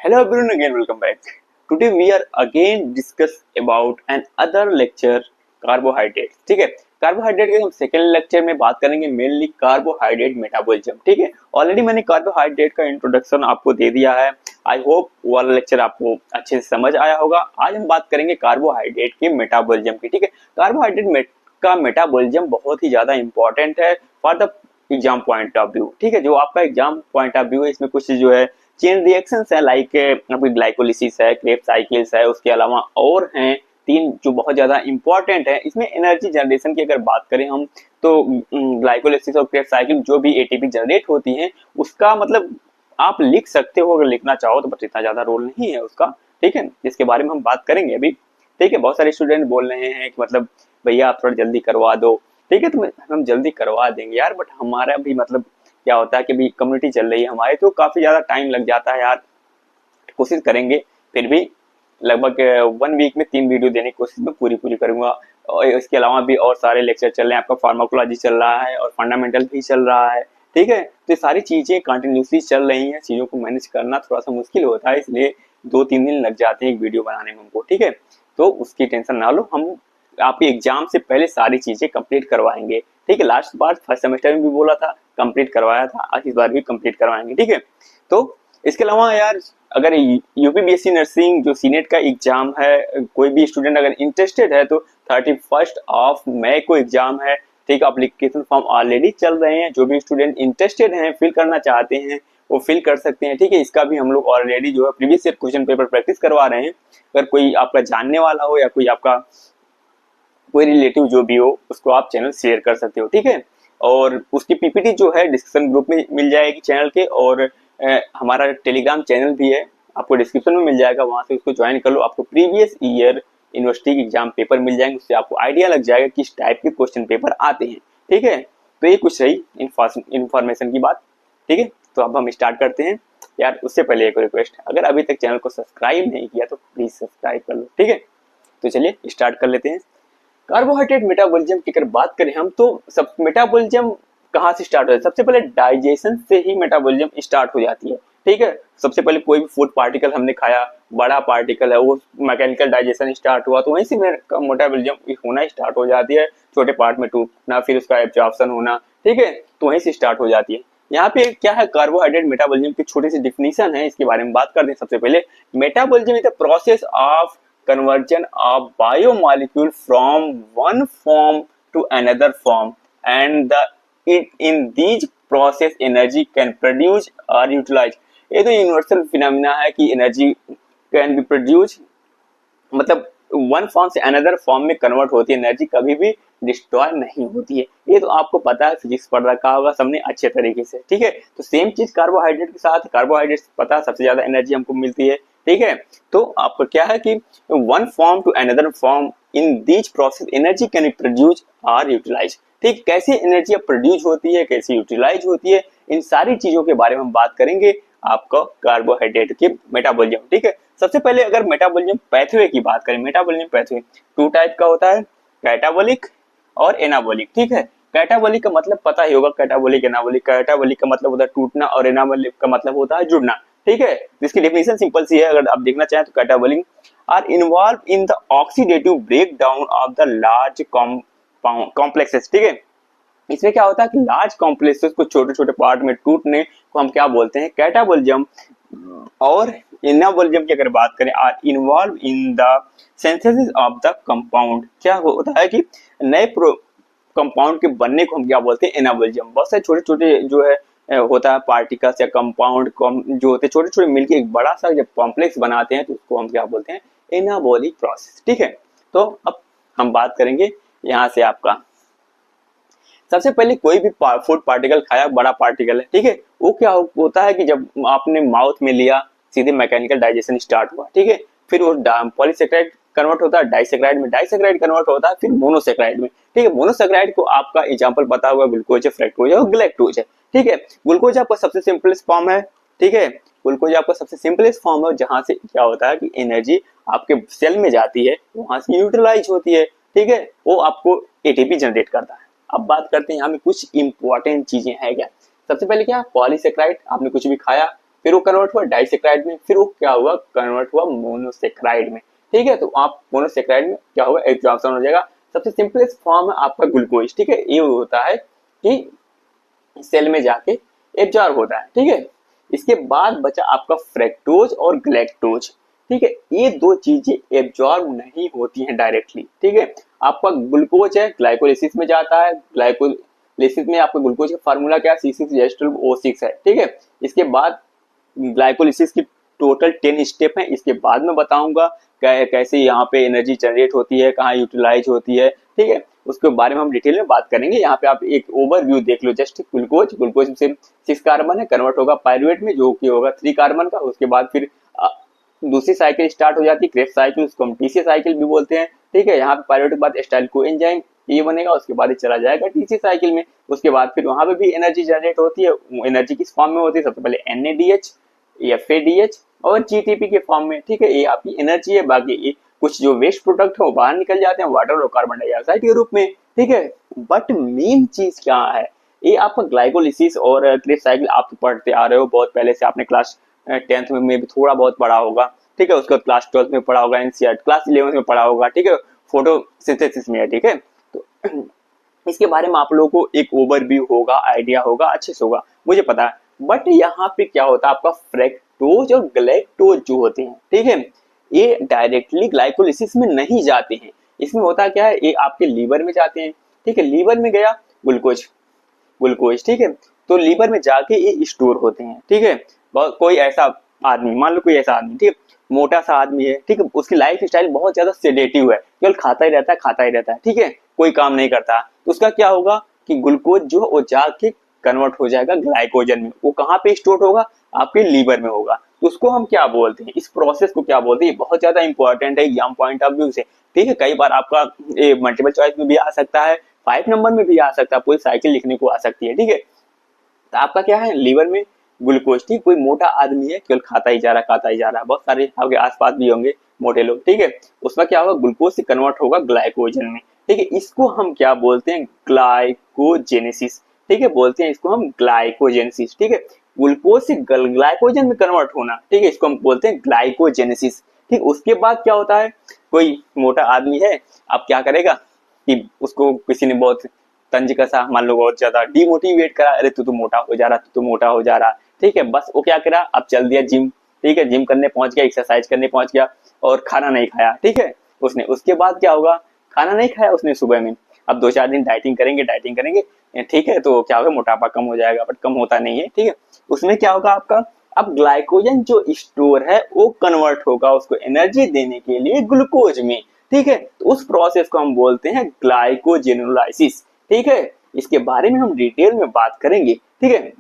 Hello everyone, again welcome back. Today we are again discuss about an other lecture carbohydrate. ठीक है, carbohydrate के हम second lecture में बात करेंगे मेनली कार्बोहाइड्रेट मेटाबॉलिज्म. ठीक है, ऑलरेडी मैंने कार्बोहाइड्रेट का इंट्रोडक्शन आपको दे दिया है. आई होप वो वाला लेक्चर आपको अच्छे से समझ आया होगा. आज हम बात करेंगे कार्बोहाइड्रेट के मेटाबॉलिज्म की. ठीक है, कार्बोहाइड्रेट का मेटाबॉलिज्म बहुत ही ज्यादा इंपॉर्टेंट है for the exam point of view. ठीक है, जो आपका एग्जाम पॉइंट ऑफ व्यू है इसमें कुछ जो है चेन रिएक्शंस है, लाइक ग्लाइकोलिसिस है, क्रेब्स साइकिल्स है, उसके अलावा और हैं तीन जो बहुत ज्यादा इंपॉर्टेंट है. इसमें एनर्जी जनरेशन की अगर बात करें हम तो ग्लाइकोलिसिस और क्रेब्स साइकिल जो भी एटीपी जनरेट होती है उसका मतलब आप लिख सकते हो अगर लिखना चाहो तो, बट इतना ज्यादा रोल नहीं है उसका. ठीक है, जिसके बारे में हम बात करेंगे अभी. ठीक है, बहुत सारे स्टूडेंट बोल रहे हैं कि मतलब भैया आप थोड़ा जल्दी करवा दो. ठीक है, तो हम जल्दी करवा देंगे यार, बट हमारा भी मतलब क्या होता है कि भी कम्युनिटी चल रही है हमारे, तो काफी ज्यादा टाइम लग जाता है यार. कोशिश करेंगे, फिर भी लगभग 1 वीक में 3 वीडियो देने की कोशिश में पूरी करूंगा. और इसके अलावा भी और सारे लेक्चर चल रहे हैं, आपका फार्माकोलॉजी चल रहा है और फंडामेंटल भी चल रहा है. ठीक है, तो ये सारी चीजें कंटिन्यूसली चल रही हैं. चीजों को मैनेज करना थोड़ा सा मुश्किल होता है, इसलिए 2-3 दिन लग जाते हैं एक वीडियो बनाने में हमको. ठीक है, तो उसकी टेंशन ना लो, हम आपके एग्जाम से पहले सारी चीजें कंप्लीट करवाएंगे. ठीक है, लास्ट बार फर्स्ट सेमेस्टर में भी बोला था, कंप्लीट करवाया था, आज इस बार भी कंप्लीट करवाएंगे. ठीक है, तो इसके अलावा यार अगर यूपीबीएससी नर्सिंग जो सीनेट का एग्जाम है, कोई भी स्टूडेंट अगर इंटरेस्टेड है तो 31 मई को एग्जाम है. ठीक है, एप्लीकेशन फॉर्म ऑलरेडी चल रहे हैं. जो भी स्टूडेंट इंटरेस्टेड हैं, फिल करना चाहते हैं वो फिल कर सकते हैं. ठीक है, इसका भी हम लोग ऑलरेडी जो है previous year question paper practice करवा रहे हैं. अगर कोई आपका जानने वाला हो या कोई आपका कोई रिलेटिव जो भी हो उसको आप चैनल शेयर कर सकते हो. ठीक है, और उसकी पीपीटी जो है डिस्कशन ग्रुप में मिल जाएगी चैनल के, और हमारा टेलीग्राम चैनल भी है, आपको डिस्क्रिप्शन में मिल जाएगा, वहां से उसको ज्वाइन कर लो. आपको previous year university exam paper मिल जाएंगे, उससे आपको आइडिया लग जाएगा किस टाइप के क्वेश्चन पेपर आते हैं. ठीक है, तो ये कुछ रही इन्फॉर्मेशन की बात. ठीक है, तो अब हम स्टार्ट करते हैं. यार उससे पहले एक रिक्वेस्ट, अगर अभी तक चैनल को सब्सक्राइब नहीं किया तो प्लीज सब्सक्राइब कर लो. ठीक है, तो चलिए स्टार्ट कर लेते हैं. कार्बोहाइड्रेट मेटाबॉलिज्म की अगर बात करें हम तो सब मेटाबॉलिज्म कहाँ से स्टार्ट होता है? सबसे पहले डाइजेशन से ही मेटाबॉलिज्म स्टार्ट हो जाती है. ठीक है, सबसे पहले कोई भी फूड पार्टिकल हमने खाया, बड़ा पार्टिकल है, वो मैकेनिकल डाइजेशन स्टार्ट हुआ तो वहीं से मेटाबॉलिज्म होना स्टार्ट हो जाती है. छोटे पार्ट में टूटना, फिर उसका एब्जॉर्प्शन होना. ठीक है, तो वहीं से स्टार्ट हो जाती है. यहाँ पे क्या है कार्बोहाइड्रेट मेटाबॉलिज्म की छोटी सी डिफिनीशन है, इसके बारे में बात करते हैं. सबसे पहले metabolism is the process of conversion of biomolecule from one form to another form, and in these process energy can produce or utilize. ये तो यूनिवर्सल फिनोमिना है कि एनर्जी कैन बी प्रोड्यूस, मतलब वन फॉर्म से another form में convert होती है. Energy कभी भी डिस्ट्रॉय नहीं होती है. ये तो आपको पता है, फिजिक्स पढ़ रखा होगा सबने अच्छे तरीके से. ठीक है, तो सेम चीज कार्बोहाइड्रेट के साथ. कार्बोहाइड्रेट पता है सबसे ज्यादा एनर्जी हमको मिलती है. ठीक है, तो आपको क्या है कि one form to another form in these process energy can be produce और यूटिलाइज. ठीक, कैसे एनर्जी प्रोड्यूस होती है, कैसे यूटिलाइज होती है, इन सारी चीजों के बारे में हम बात करेंगे आपको कार्बोहाइड्रेट के मेटाबॉलिज्म. ठीक है, सबसे पहले अगर मेटाबॉलिज्म पैथवे की बात करें, मेटाबॉलिज्म पैथवे 2 टाइप का होता है, कैटाबॉलिक और एनाबॉलिक. ठीक है, कैटाबॉलिक का मतलब पता ही होगा, कैटाबॉलिक एनाबॉलिक. कैटाबॉलिक का मतलब होता है टूटना और एनाबॉलिक का मतलब होता है जुड़ना. ठीक है, इसकी डेफिनेशन सिंपल सी है, अगर आप देखना चाहें तो catabolic are involve in the oxidative break down of the large complexes. ठीक है, इसमें क्या होता है कि लार्ज कॉम्प्लेक्सेस को छोटे छोटे पार्ट में टूटने को हम क्या बोलते हैं, कैटाबॉलिज्म. और एनाबॉलिज्म की अगर बात करें, are involve in the synthesis of the compound. क्या होता है कि नए कंपाउंड के बनने को हम क्या बोलते हैं, एनाबॉलिज्म. बहुत सारे छोटे छोटे जो है होता है पार्टिकल्स या कंपाउंड जो होते हैं छोटे छोटे मिलकर एक बड़ा सा जब कॉम्प्लेक्स बनाते हैं तो उसको हम क्या बोलते हैं, एनाबॉलिक प्रोसेस. ठीक है, तो अब हम बात करेंगे यहाँ से आपका सबसे पहले कोई भी फूड पार्टिकल खाया, बड़ा पार्टिकल है. ठीक है, वो क्या होता है कि जब आपने माउथ में लिया सीधे मैकेनिकल डाइजेशन स्टार्ट हुआ. ठीक है, फिर वो पॉलीसेक्राइड कन्वर्ट होता है डाइसेक्राइड में, डाइसेक्राइड कन्वर्ट होता है फिर मोनोसेक्राइड में. ठीक है, मोनोसेक्राइड को आपका एग्जांपल पता हुआ ग्लूकोज है, फ्रक्टोज है और गैलेक्टोज है. ठीक है, ग्लूकोज आपका सबसे सिंपलेस्ट फॉर्म है. ठीक है, ग्लूकोज आपका सबसे सिंपलेस्ट फॉर्म है, जहां से क्या होता है कि एनर्जी आपके सेल में जाती है, वहां से यूटिलाइज होती है. ठीक है, वो आपको एटीपी जनरेट करता है. अब बात करते हैं यहाँ में कुछ इंपॉर्टेंट चीजें हैं क्या. सबसे पहले क्या, पॉलीसेक्राइड. आपने कुछ भी खाया फिर वो कन्वर्ट हुआ डाइसेक्राइड में, फिर वो क्या हुआ कन्वर्ट हुआ मोनोसेक्राइड में। ठीक है, तो आप मोनोसेक्राइड में क्या होगा एब्जॉर्प्शन हो जाएगा। सबसे सिंपलेस्ट फॉर्म है आपका ग्लूकोज। ठीक है, ये होता है कि सेल में जाके एब्जॉर्ब होता है। ठीक है, इसके बाद बचा आपका फ्रैक्टोज और ग्लैक्टोज। ठीक है, ये दो चीजें एब्जॉर्ब नहीं होती हैं डायरेक्टली। ठीक है, आपका ग्लूकोज है ग्लाइकोलिसिस में जाता है, ग्लाइकोलिसिस में आपका ग्लूकोज का फार्मूला क्या है C6H12O6 है। ठीक है, इसके बाद ग्लाइकोलिसिस की टोटल 10 स्टेप है, इसके बाद में बताऊंगा कैसे यहाँ पे एनर्जी जनरेट होती है, कहाँ यूटिलाइज होती है। ठीक है, उसके बारे में हम डिटेल में बात करेंगे। यहाँ पे आप एक ओवरव्यू देख लो जस्ट। ग्लूकोज से 6 कार्बन है, कन्वर्ट होगा पायरुवेट में जो कि होगा 3 कार्बन का। उसके बाद फिर दूसरी साइकिल स्टार्ट हो जाती है क्रेब्स साइकिल, उसको हम टीसी साइकिल भी बोलते हैं। ठीक है, यहाँ पे पायरुवेट के बाद एस्टाइल कोएंजाइम ये बनेगा, उसके बाद ये चला जाएगा टीसी साइकिल में। उसके बाद फिर वहां पे भी एनर्जी जनरेट होती है। एनर्जी किस फॉर्म में होती है, सबसे पहले NADH, FADH और GTP के फॉर्म में। ठीक है, ये आपकी एनर्जी है। बाकी ये कुछ जो वेस्ट प्रोडक्ट है वो बाहर निकल जाते हैं वाटर और कार्बन डाइऑक्साइड के रूप में। ठीक है, बट मेन चीज क्या है, ये आपका ग्लाइकोलिसिस और क्रेब्स साइकिल आप तो पढ़ते आ रहे हो बहुत पहले से, आपने क्लास 10th में भी थोड़ा बहुत पढ़ा होगा। ठीक है, उसके बाद क्लास 12th में पढ़ा होगा, NCERT क्लास 11th में पढ़ा होगा। ठीक है, फोटोसिंथेसिस में है। ठीक है, तो इसके बारे में आप लोगों को एक ओवरव्यू होगा, आइडिया होगा, अच्छे से होगा, मुझे पता है। बट यहाँ पे क्या होता है, आपका फ्रैक्टोज और ग्लैक्टोज जो होते हैं, ठीक है, ये डायरेक्टली ग्लाइकोलिसिस में नहीं जाते हैं। इसमें होता क्या है, ये आपके लीवर में जाते हैं। ठीक है, लीवर में गया ग्लूकोज। ठीक है, तो लीवर में जाके ये स्टोर होते हैं। ठीक है, कोई ऐसा आदमी, मान लो कोई ऐसा आदमी, ठीक है, मोटा सा आदमी है। ठीक है, उसकी लाइफ स्टाइल बहुत ज्यादा सेडेटिव है, केवल खाता ही रहता है। ठीक है, कोई काम नहीं करता, तो उसका क्या होगा कि ग्लूकोज जो है वो जाके कन्वर्ट हो जाएगा ग्लाइकोजन में। वो कहाँ पे स्टोर होगा, आपके लीवर में होगा। तो उसको हम क्या बोलते हैं, इस प्रोसेस को क्या बोलते हैं, बहुत ज्यादा इंपॉर्टेंट है एग्जाम पॉइंट ऑफ व्यू से। ठीक है, कई बार आपका मल्टीपल चॉइस में भी आ सकता है, 5 नंबर में भी आ सकता है, पूरी साइकिल लिखने को आ सकती है। ठीक है, तो आपका क्या है लीवर में ग्लूकोज। ठीक, कोई मोटा आदमी है, केवल खाता ही जा रहा है। बहुत सारे आपके आसपास भी होंगे मोटे लोग। ठीक है, उसमें क्या होगा, ग्लूकोज से कन्वर्ट होगा ग्लाइकोजन में। ठीक है, इसको हम क्या बोलते हैं, ग्लाइकोजेनेसिस। ठीक है, बोलते हैं इसको हम ग्लाइकोजेनेसिस। ठीक है, ग्लूकोज से ग्लाइकोजन में कन्वर्ट होना, ठीक है, इसको हम बोलते हैं ग्लाइकोजेनेसिस। ठीक, उसके बाद क्या होता है, कोई मोटा आदमी है, अब क्या करेगा कि उसको किसी ने बहुत तंज कसा, मान लो बहुत ज्यादा डिमोटिवेट करा, अरे तू तो मोटा हो जा रहा। ठीक है, बस वो क्या करा, अब चल दिया जिम। ठीक है, जिम करने पहुंच गया, एक्सरसाइज करने पहुंच गया और खाना नहीं खाया। ठीक है, उसने, उसके बाद क्या होगा, खाना नहीं खाया उसने सुबह में, अब 2-4 दिन डाइटिंग करेंगे। ठीक है, तो क्या होगा, मोटापा कम हो जाएगा, बट कम होता नहीं है। ठीक है, उसमें क्या होगा आपका, अब ग्लाइकोजन जो स्टोर है वो कन्वर्ट होगा उसको एनर्जी देने के लिए ग्लूकोज में। ठीक है, तो उस प्रोसेस को हम बोलते हैं ग्लाइकोजेनोलाइसिस। ठीक है, इसके बारे में हम डिटेल में बात करेंगे। ठीक है,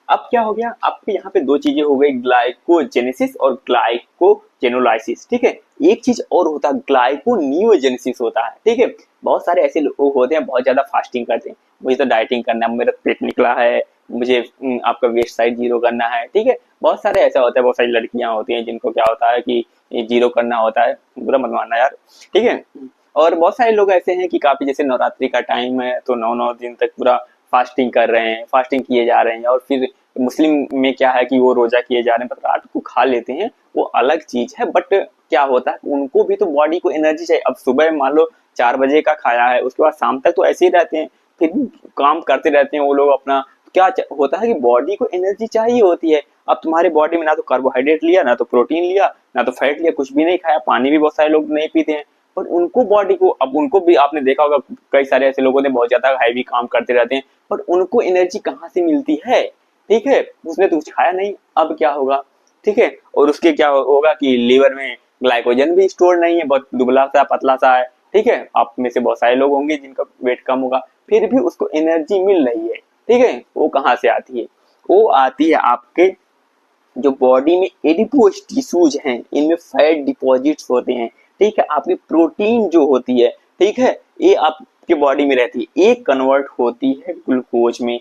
अब क्या हो गया, आपके यहाँ पे 2 चीजें हो गई, ग्लाइकोजेनेसिस और ग्लाइकोजेनोलाइसिस। ठीक है, एक चीज और होता है, ग्लाइकोनियोजेनेसिस होता है। ठीक है, बहुत सारे ऐसे लोग होते हैं बहुत ज्यादा फास्टिंग करते हैं, मुझे तो डाइटिंग करना है, मेरा पेट निकला है, मुझे आपका वेस्ट साइज 0 करना है। ठीक है, बहुत सारे ऐसा होता है, बहुत सारी लड़कियां होती हैं जिनको क्या होता है कि 0 करना होता है, बुरा मत मानना यार। ठीक है, और बहुत सारे लोग ऐसे हैं कि काफी, जैसे नवरात्रि का टाइम है तो 9 दिन तक पूरा फास्टिंग कर रहे हैं, फास्टिंग किए जा रहे हैं। और फिर मुस्लिम में क्या है कि वो रोजा किए जा रहे हैं, पर रात को खा लेते हैं, वो अलग चीज है। बट क्या होता है, उनको भी तो बॉडी को एनर्जी चाहिए। अब सुबह मान लो 4 बजे का खाया है, उसके बाद शाम तक तो ऐसे ही रहते हैं, फिर भी काम करते रहते हैं वो लोग अपना। क्या होता है कि बॉडी को एनर्जी चाहिए होती है। अब तुम्हारे बॉडी में ना तो कार्बोहाइड्रेट लिया, ना तो प्रोटीन लिया, ना तो फैट लिया, कुछ भी नहीं खाया, पानी भी बहुत सारे लोग नहीं पीते हैं। पर उनको बॉडी को, अब उनको भी आपने देखा होगा, कई सारे ऐसे लोग होते हैं बहुत ज्यादा हैवी काम करते रहते हैं, पर उनको एनर्जी कहाँ से मिलती है। ठीक है, उसने तो कुछ खाया नहीं, अब क्या होगा। ठीक है, और उसके क्या होगा कि लीवर में ग्लाइकोजन भी स्टोर नहीं है, बहुत दुबला सा पतला सा है। ठीक है, आप में से बहुत सारे लोग होंगे जिनका वेट कम होगा, फिर भी उसको एनर्जी मिल रही है। ठीक है, वो कहाँ से आती है, वो आती है आपके जो बॉडी में एडिपोज टिश्यूज हैं, इनमें फैट डिपॉजिट्स होते हैं। ठीक है, आपकी प्रोटीन जो होती है, ठीक है, ये आपके बॉडी में रहती है, ये कन्वर्ट होती है ग्लूकोज में,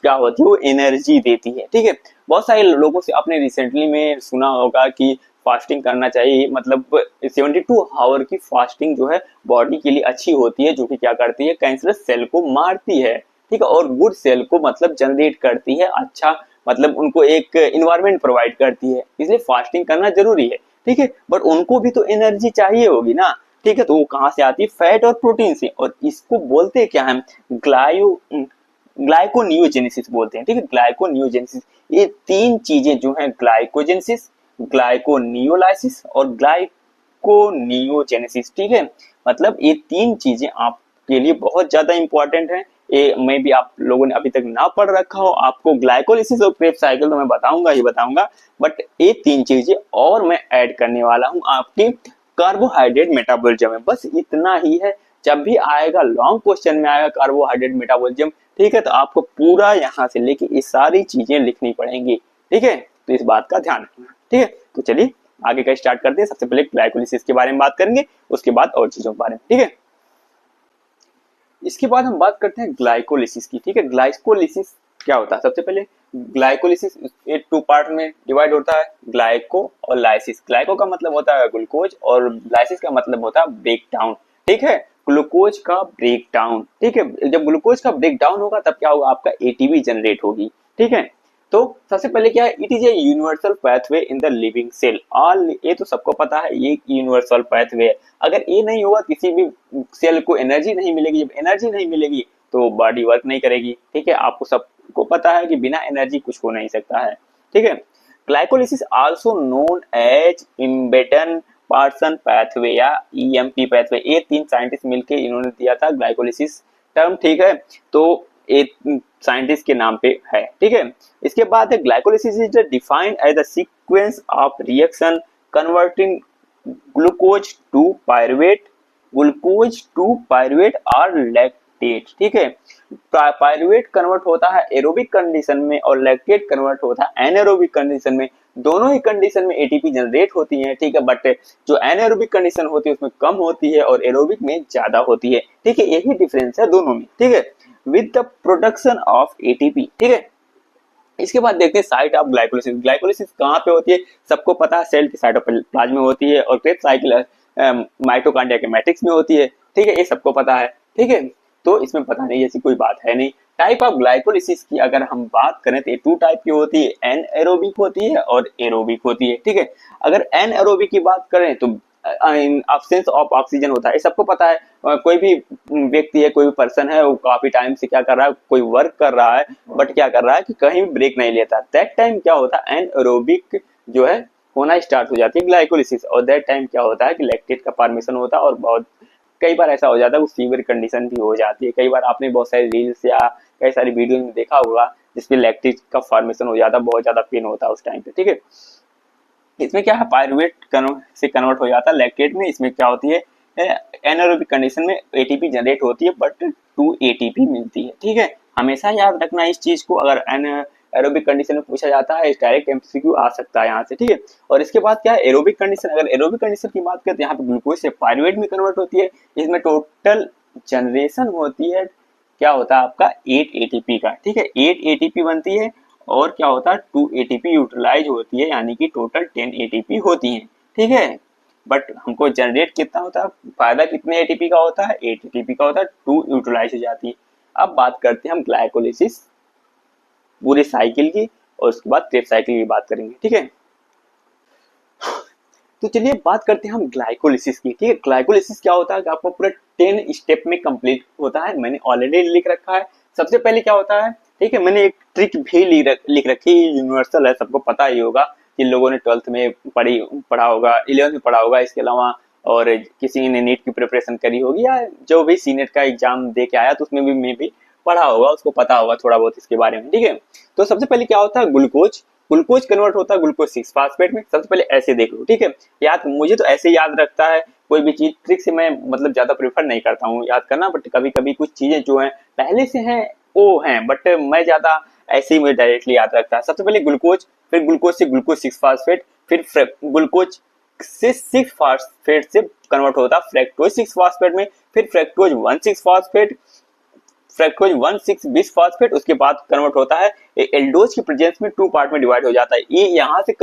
क्या होती है, वो एनर्जी देती है। ठीक है, बहुत सारे लोगों से आपने रिसेंटली में सुना होगा कि फास्टिंग करना चाहिए, मतलब 72 आवर की फास्टिंग जो है बॉडी के लिए अच्छी होती है, जो कि क्या करती है, कैंसरस सेल को मारती है। ठीक है, और गुड सेल को मतलब जनरेट करती है, अच्छा मतलब उनको एक इन्वायरमेंट प्रोवाइड करती है, इसलिए फास्टिंग करना जरूरी है, ठीक है। बट उनको भी तो एनर्जी चाहिए होगी ना, ठीक है। तो वो कहाँ से आती है, फैट और प्रोटीन से, और इसको बोलते क्या है, ग्लाइकोनियोजेनेसिस बोलते हैं, ठीक है। ग्लाइकोनियोजेनेसिस, ये तीन चीजें जो हैं, ग्लाइकोजेनेसिस, ग्लाइकोनियोलाइसिस और ग्लाइकोनियोजेनेसिस, ठीक है। मतलब ये तीन चीजें आपके लिए बहुत ज्यादा इंपॉर्टेंट है। ये मैं भी आप लोगों ने अभी तक ना पढ़ रखा हो, आपको ग्लाइकोलिसिस और क्रेब्स साइकिल तो मैं बताऊंगा ही बताऊंगा, बट ये तीन चीजें और मैं ऐड करने वाला हूं आपके कार्बोहाइड्रेट मेटाबॉलिज्म में, बस इतना ही है। जब भी आएगा लॉन्ग क्वेश्चन में आएगा कार्बोहाइड्रेट मेटाबॉलिज्म, ठीक है, तो आपको पूरा यहाँ से लेके ये सारी चीजें लिखनी पड़ेंगी, ठीक है। तो इस बात का ध्यान रखना, ठीक है। तो चलिए आगे का स्टार्ट करते हैं। सबसे पहले ग्लाइकोलिसिस के बारे में बात करेंगे, उसके बाद और चीजों के बारे में, ठीक है। इसके बाद हम बात करते हैं ग्लाइकोलिसिस की, ठीक है। ग्लाइकोलिसिस क्या होता है, सबसे पहले ग्लाइकोलिसिस ये टू पार्ट में डिवाइड होता है, ग्लाइको और लाइसिस। ग्लाइको का मतलब होता है ग्लूकोज और लाइसिस का मतलब होता है ब्रेक डाउन, ठीक है। ग्लूकोज का ब्रेक डाउन, ठीक है। जब ग्लूकोज का ब्रेक डाउन होगा तब क्या होगा, आपका एटीपी जनरेट होगी, ठीक है। तो सबसे पहले क्या है, it is a universal pathway in the living cell. All, ये तो सबको पता है, ये यूनिवर्सल पाथवे है। अगर ये नहीं होगा, किसी भी सेल को एनर्जी नहीं मिलेगी, जब एनर्जी नहीं मिलेगी तो बॉडी वर्क नहीं करेगी, ठीक है। आपको सबको पता है कि बिना एनर्जी कुछ हो नहीं सकता है, ठीक है। Glycolysis also known as Embden Parnas pathway या ईएमपी पाथवे, ये तीन साइंटिस्ट मिलके इन्होंने दिया था ग्लाइकोलिसिस टर्म, ठीक है। तो एक साइंटिस्ट के नाम पे है, ठीक है। इसके बाद है glycolysis is defined as the sequence of reaction converting glucose to pyruvate और लैक्टेट, ठीक है। पायरुवेट कन्वर्ट होता है एरोबिक कंडीशन में और लैक्टेट कन्वर्ट होता है एनारोबिक कंडीशन में। दोनों ही कंडीशन में एटीपी जनरेट होती है, ठीक है। बट जो एनारोबिक कंडीशन होती है उसमें कम होती है और एरोबिक में ज्यादा होती है, ठीक है। यही डिफरेंस है दोनों में, ठीक है, with the production of ATP, ठीक है। इसके बाद देखते हैं साइट ऑफ ग्लाइकोलिसिस। ग्लाइकोलिसिस कहाँ पे होती है, सबको पता है, सेल के साइटोप्लाज्म में होती है और क्रेब्स साइकिल माइटोकॉन्ड्रिया के मैट्रिक्स में होती है, ठीक है। ये सबको पता है, ठीक है। तो इसमें पता नहीं ऐसी कोई बात है नहीं। टाइप ऑफ ग्लाइकोलिसिस की अगर हम बात करें तो टू टाइप की होती है, एनएरोबिक होती है और एरोबिक होती है, ठीक है। अगर एनएरोबिक की बात करें तो absence ऑफ ऑक्सीजन होता है, ये सबको पता है। कोई भी व्यक्ति है, कोई भी पर्सन है, वो काफी टाइम से क्या कर रहा है, कोई वर्क कर रहा है, बट क्या कर रहा है कि कहीं भी ब्रेक नहीं लेता, दैट टाइम क्या होता है, एनएरोबिक जो है होना स्टार्ट हो जाती है ग्लाइकोलिसिस, और दैट टाइम क्या होता है कि लैक्टेट का फॉर्मेशन होता है। और बहुत कई बार ऐसा हो जाता है, वो सीवियर कंडीशन भी हो जाती है। कई बार आपने बहुत सारी रील्स या कई सारी वीडियो में देखा होगा जिसपे लैक्टेट का फॉर्मेशन हो जाता है, बहुत ज्यादा पेन होता है उस टाइम पे, ठीक है। इसमें क्या है, पायरुवेट से कन्वर्ट हो जाता है लैक्टेट में। इसमें क्या होती है, एनारोबिक कंडीशन में एटीपी जनरेट होती है बट 2 एटीपी मिलती है, ठीक है। हमेशा याद रखना इस चीज को, अगर एरोबिक कंडीशन में पूछा जाता है डायरेक्ट एमसीक्यू आ सकता है यहाँ से, ठीक है। और इसके बाद क्या है, एरोबिक कंडीशन। अगर एरोबिक कंडीशन की बात करें तो यहाँ पे ग्लूकोज से पायरुवेट में कन्वर्ट होती है। इसमें टोटल जनरेशन होती है, क्या होता है आपका 8 एटीपी का, ठीक है। 8 एटीपी बनती है और क्या होता है 2 एटीपी यूटिलाइज होती है, यानी कि टोटल 10 एटीपी होती है, ठीक है। बट हमको जनरेट कितना होता है, फायदा कितने एटीपी का होता है, 8 एटीपी का होता है, 2 यूटिलाइज हो जाती है। अब बात करते हैं हम ग्लाइकोलिसिस पूरे साइकिल की, और उसके बाद क्रेब्स साइकिल की बात करेंगे, ठीक है। तो चलिए बात करते हैं हम ग्लाइकोलिसिस की, ठीक है। ग्लाइकोलिसिस क्या होता है कि आपको पूरा 10 स्टेप में कंप्लीट होता है, मैंने ऑलरेडी लिख रखा है। सबसे पहले क्या होता है, ठीक है, मैंने एक ट्रिक भी लिख रखी है, यूनिवर्सल है, सबको पता ही होगा, जिन लोगों ने 12th में पढ़ा होगा, 11th में पढ़ा होगा, इसके अलावा और किसी ने नीट की प्रिपरेशन करी होगी या जो भी सीनेट का एग्जाम दे के आया तो उसमें भी मैं भी पढ़ा होगा, उसको पता होगा थोड़ा बहुत इसके बारे में, ठीक है। तो सबसे पहले क्या होता है, ग्लूकोज कन्वर्ट होता है ग्लूकोज 6 फास्फेट में। सबसे पहले ऐसे देख लो, ठीक है। याद, मुझे तो ऐसे याद रखता है, कोई भी चीज ट्रिक से मैं मतलब ज्यादा प्रेफर नहीं करता हूँ याद करना, बट कभी कभी कुछ चीजें जो है पहले से हैं वो हैं, बट मैं ज्यादा ऐसे ही मुझे डायरेक्टली याद रखता है। सबसे पहले ग्लूकोज, फिर ग्लूकोज से ग्लूकोज 6 फास्फेट, फिर ग्लूकोज से 6 फास्फेट से कन्वर्ट होता है फ्रैक्टोज 6 फास्फेट में, फिर फ्रैक्टोज 1,6 फास्फेट, फ्रैक्टोज 1,6 बिस फास्फेट, उसके बाद कन्वर्ट होता है एल्डोज की प्रेजेंस में 2 पार्ट में डिवाइड हो जाता है। ये यहाँ से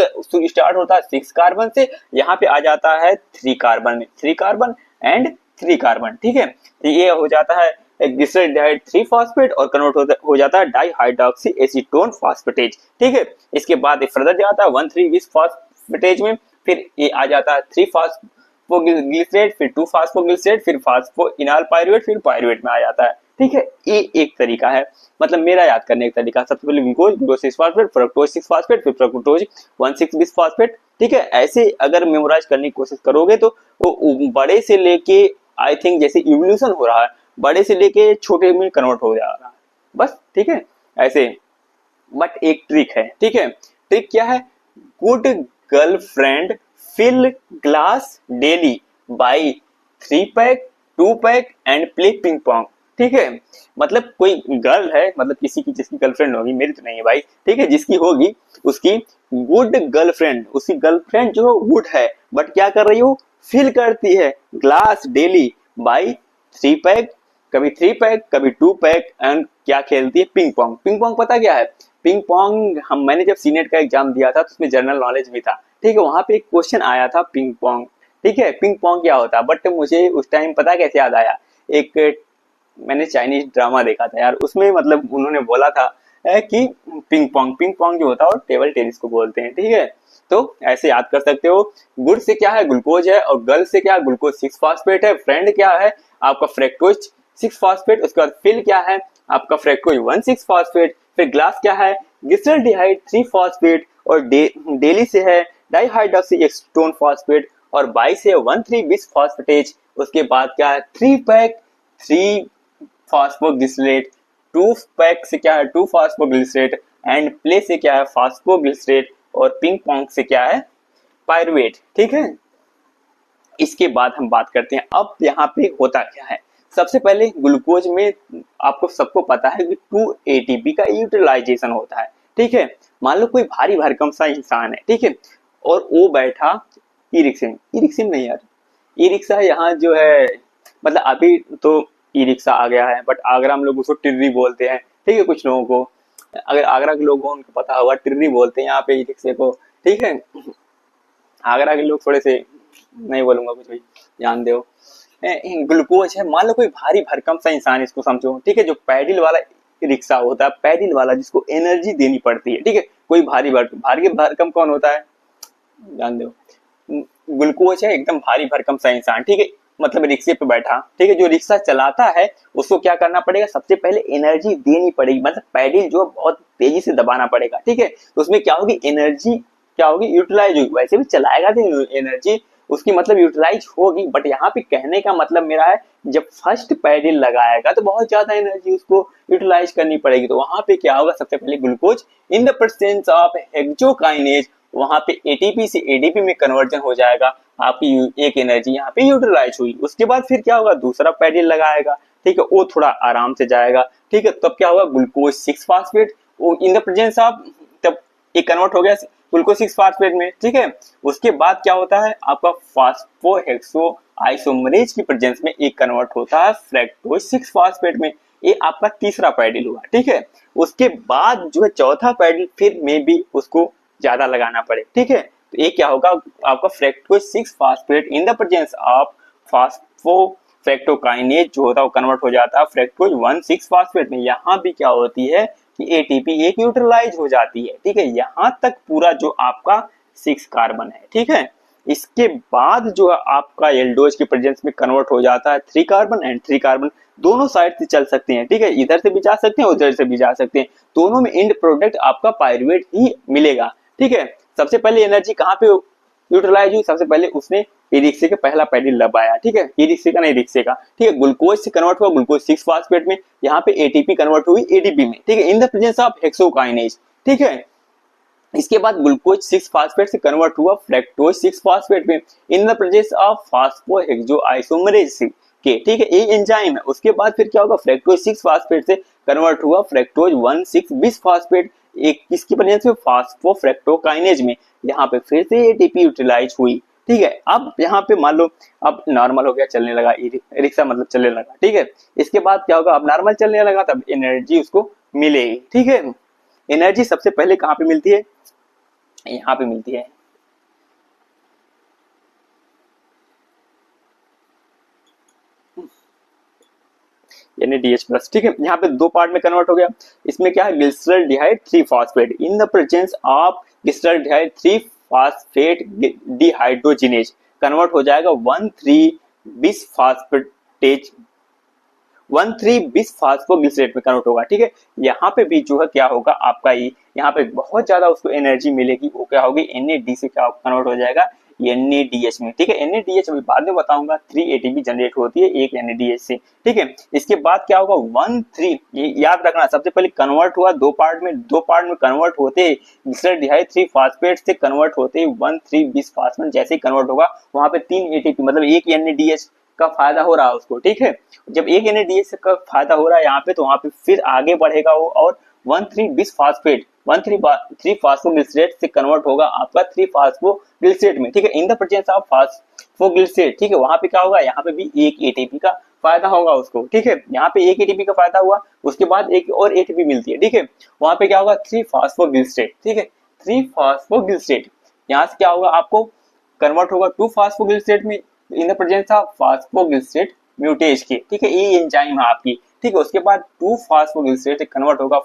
स्टार्ट होता है 6 कार्बन से, यहाँ पे आ जाता है 3 कार्बन में, 3 कार्बन एंड 3 कार्बन, ठीक है। तो ये हो जाता है ग्लिसरॉल्डिहाइड 3 फास्फेट और कन्वर्ट हो जाता है डाइहाइड्रोक्सी एसीटोन फास्फेटेज। ठीक है, इसके बाद ये फर्दर जाता है 1,3 बिस फास्फेटेज में, फिर ये आ जाता है 3 फास्फोग्लिसरेट, फिर 2 फास्फोग्लिसरेट, फिर फास्फोइनॉल पायरुवेट, फिर पायरुवेट में आ जाता है। ठीक है, ये एक तरीका है, मतलब मेरा याद करने का तरीका। सबसे पहले glucose, glucose 6 phosphate, fructose 6 phosphate, फिर फ्रक्टोज 1,6 बिस फास्फेट। ठीक है, ऐसे अगर मेमोराइज करने की कोशिश करोगे तो वो बड़े से लेके आई थिंक जैसे इवोल्यूशन हो रहा है, बड़े से लेके छोटे में कन्वर्ट हो जा रहा है बस। ठीक है, ऐसे। बट एक ट्रिक है। ठीक है, ट्रिक क्या है? Good girlfriend fill glass daily by 3 pack 2 pack and play ping pong. ठीक है, मतलब कोई गर्ल है, मतलब किसी की जिसकी गर्लफ्रेंड होगी, मेरी तो नहीं है भाई, ठीक है, जिसकी होगी उसकी गुड गर्लफ्रेंड, उसकी गर्लफ्रेंड जो गुड है, बट क्या कर रही हो? फिल करती है ग्लास डेली बाई 3 पैक, कभी 3 पैक कभी 2 पैक, एंड क्या खेलती है? Ping pong. पिंग पोंग पता क्या है? पिंग पोंग मैंने जब सीनेट का एग्जाम दिया था तो उसमें जनरल नॉलेज भी था। ठीक है, वहां पे एक क्वेश्चन आया था पिंग पोंग। ठीक है, पिंग पोंग क्या होता है, बट मुझे उस टाइम पता कैसे याद आया, एक मैंने चाइनीज ड्रामा देखा था यार, उसमें मतलब उन्होंने बोला था कि पिंग पोंग जो होता है वो टेबल टेनिस को बोलते हैं। ठीक है, तो ऐसे याद कर सकते हो। गुड से क्या है? ग्लूकोज है, और गर्ल से क्या है? ग्लूकोज 6 फास्फेट है। फ्रेंड क्या है? आपका फ्रक्टोज 6 फास्फेट। उसके बाद फिल क्या है? आपका फ्रक्टोज 1,6 फास्फेट। फिर ग्लास क्या है? Glyceraldehyde 3 phosphate. और डेली से है डाइहाइड्रोक्सी एसीटोन फास्फेट। और बाई से 1,3 बिस फास्फेटेज। उसके बाद क्या है? 3 पैक 3 फास्फोग्लिसरेट, 2 पैक से क्या है? 2 फास्फोग्लिसरेट, एंड प्ले से क्या है? फास्फोग्लिसरेट, और पिंग पोंग से क्या है? पायरुवेट। ठीक है, इसके बाद हम बात करते हैं अब यहाँ पे होता क्या है। सबसे पहले ग्लूकोज में आपको सबको पता है कि 2 एटीपी का यूटिलाइजेशन होता है। ठीक है, मान लो कोई भारी भरकम सा इंसान है, ठीक है, और वो बैठा ई रिक्शा में, ई रिक्शा में नहीं यार, ई रिक्शा यहाँ जो है, मतलब अभी तो ई रिक्शा आ गया है, बट आगरा में लोग उसको टिर्री बोलते हैं। ठीक है, कुछ लोगों को, अगर आगरा के लोग हो उनको पता होगा, टिर्री बोलते हैं यहाँ पे ई रिक्शे को। ठीक है, आगरा के लोग थोड़े से, नहीं बोलूंगा कुछ भी, जान दो। ग्लूकोज है, मान लो कोई भारी भरकम सा इंसान, इसको समझो। ठीक है, जो पैडल वाला रिक्शा होता है, पैडल वाला जिसको एनर्जी देनी पड़ती है। ठीक है, कोई भारी भरकम कौन होता है? जान दो, ग्लूकोज है, एकदम भारी भरकम सा इंसान। ठीक है, मतलब रिक्शे पे बैठा। ठीक है, जो रिक्शा चलाता है उसको क्या करना पड़ेगा? सबसे पहले एनर्जी देनी पड़ेगी, मतलब पैडल जो बहुत तेजी से दबाना पड़ेगा। ठीक है, तो उसमें क्या होगी? एनर्जी क्या होगी? यूटिलाइज होगी। वैसे भी चलाएगा तो एनर्जी उसकी मतलब यूटिलाइज होगी, बट यहाँ पे कहने का मतलब मेरा है, जब फर्स्ट पैडल लगाएगा तो बहुत ज्यादा एनर्जी उसको यूटिलाइज करनी पड़ेगी। तो वहां पे क्या होगा? सबसे पहले glucose in the presence of hexokinase, वहां पे एटीपी से एडीपी में कन्वर्जन हो जाएगा, आपकी एक एनर्जी यहाँ पे यूटिलाइज हुई। उसके बाद फिर क्या होगा? दूसरा पैडल लगाएगा। ठीक है, वो थोड़ा आराम से जाएगा। ठीक है, तब क्या होगा? Glucose 6 phosphate in the presence of, तब एक कन्वर्ट हो गया ग्लूकोज 6 फास्फेट में। ठीक है, उसके बाद क्या होता है? आपका फास्फोहेक्सो आइसोमरेज की प्रेजेंस में एक कन्वर्ट होता है फ्रक्टोज 6 फास्फेट में। ये आपका तीसरा पैडल हुआ। ठीक है, उसके बाद जो है चौथा पैडल फिर में भी उसको ज्यादा लगाना पड़े। ठीक है, तो ये क्या होगा? आपका fructose 6 phosphate in the presence of phosphofructokinase जो होता है वो कन्वर्ट हो जाता है फ्रक्टोज 1,6 फास्फेट में। यहाँ भी क्या होती है कि एटीपी एक न्यूट्रलाइज हो जाती है। ठीक है, यहाँ तक पूरा जो आपका 6 कार्बन है। ठीक है, इसके बाद जो है आपका एल्डोज की प्रेजेंस में कन्वर्ट हो जाता है 3 कार्बन, एंड 3 कार्बन दोनों साइड से चल सकते हैं। ठीक है, इधर से भी जा सकते हैं, उधर से भी जा सकते हैं, दोनों में एंड प्रोडक्ट आपका पायरुवेट ही मिलेगा। ठीक है, सबसे पहले एनर्जी कहाँ पे यूटिलाइज हुई? सबसे पहले उसने ई रिक्शे का पहला पैडल दबाया। ठीक है, ई रिक्शे का नहीं, रिक्शे का। ठीक है, ग्लूकोज से कन्वर्ट हुआ ग्लूकोज 6 फास्फेट में, यहाँ पे एटीपी कन्वर्ट हुई एडीपी में। ठीक है, in the presence of hexokinase. ठीक है, इसके बाद ग्लूकोज 6 फास्फेट से कन्वर्ट हुआ फ्रक्टोज 6 फास्फेट में in the presence of phosphohexose isomerase के। ठीक है, ये एंजाइम है। उसके बाद फिर क्या होगा? फ्रक्टोज 6 फास्फेट से कन्वर्ट हुआ फ्रक्टोज 1,6 बिस फास्फेट, एक किसकी प्रेजेंस में? फास्फोफ्रक्टोकाइनेज में। यहाँ पे फिर से एटीपी यूटिलाइज हुई। ठीक है, अब यहाँ पे मान लो अब नॉर्मल हो गया, चलने लगा, रिक्शा मतलब चलने लगा। ठीक है, इसके बाद क्या होगा? अब नॉर्मल चलने लगा, तब एनर्जी उसको मिलेगी। ठीक है, एनर्जी सबसे पहले कहाँ पे मिलती है? यहाँ पे मिलती है। NaDH+, ठीक है। यहाँ पे 2 पार्ट में कन्वर्ट हो गया। इसमें क्या है, glyceraldehyde 3 phosphate in the presence of glyceraldehyde 3 phosphate dehydrogenase convert हो जाएगा 1,3-bis फास्फेटेज 1,3-bis फास्फोग्लिसरेट में कन्वर्ट होगा, ठीक है। यहाँ पे भी जो है क्या होगा आपका यहाँ पे बहुत ज्यादा उसको एनर्जी मिलेगी, वो क्या होगी NAD से क्या कन्वर्ट हो जाएगा NADH में, ठीक है। NADH अभी बाद में बताऊंगा। 3 ATP जनरेट होती है एक NADH से, ठीक है। इसके बाद क्या होगा 1,3, ये याद रखना, सबसे पहले कन्वर्ट हुआ 2 पार्ट में कन्वर्ट होते ग्लिसरॉल्डिहाइड 3 फास्फेट से कन्वर्ट होते 1,3-bis फास्फेट, जैसे ही कन्वर्ट होगा वहां पे 3 ATP मतलब एक NADH का फायदा हो रहा है उसको, ठीक है। जब एक NADH का फायदा हो रहा है यहाँ पे, तो वहां पे फिर आगे बढ़ेगा वो और 1,3-bis फास्फेट 1,3 फास्फोग्लिसरेट से कन्वर्ट होगा आपका 3 फास्फोग्लिसरेट में, ठीक है। In the presence of phosphoglycerate, ठीक है। वहां पे क्या होगा, यहाँ पे भी एक ATP का फायदा होगा उसको, ठीक है। यहाँ पे एक ATP का फायदा हुआ, उसके बाद एक और ATP मिलती है, ठीक है। वहां पे क्या होगा 3 फास्फोग्लिसरेट, ठीक है। 3 फास्फोग्लिसरेट यहाँ से क्या होगा आपको कन्वर्ट होगा 2 फास्फोग्लिसरेट में in the presence of phosphoglycerate म्यूटेज के, ठीक है। ये एंजाइम है आपकी, ठीक है। उसके बाद 2 फास्फोग्लिसरेट कन्वर्ट होगा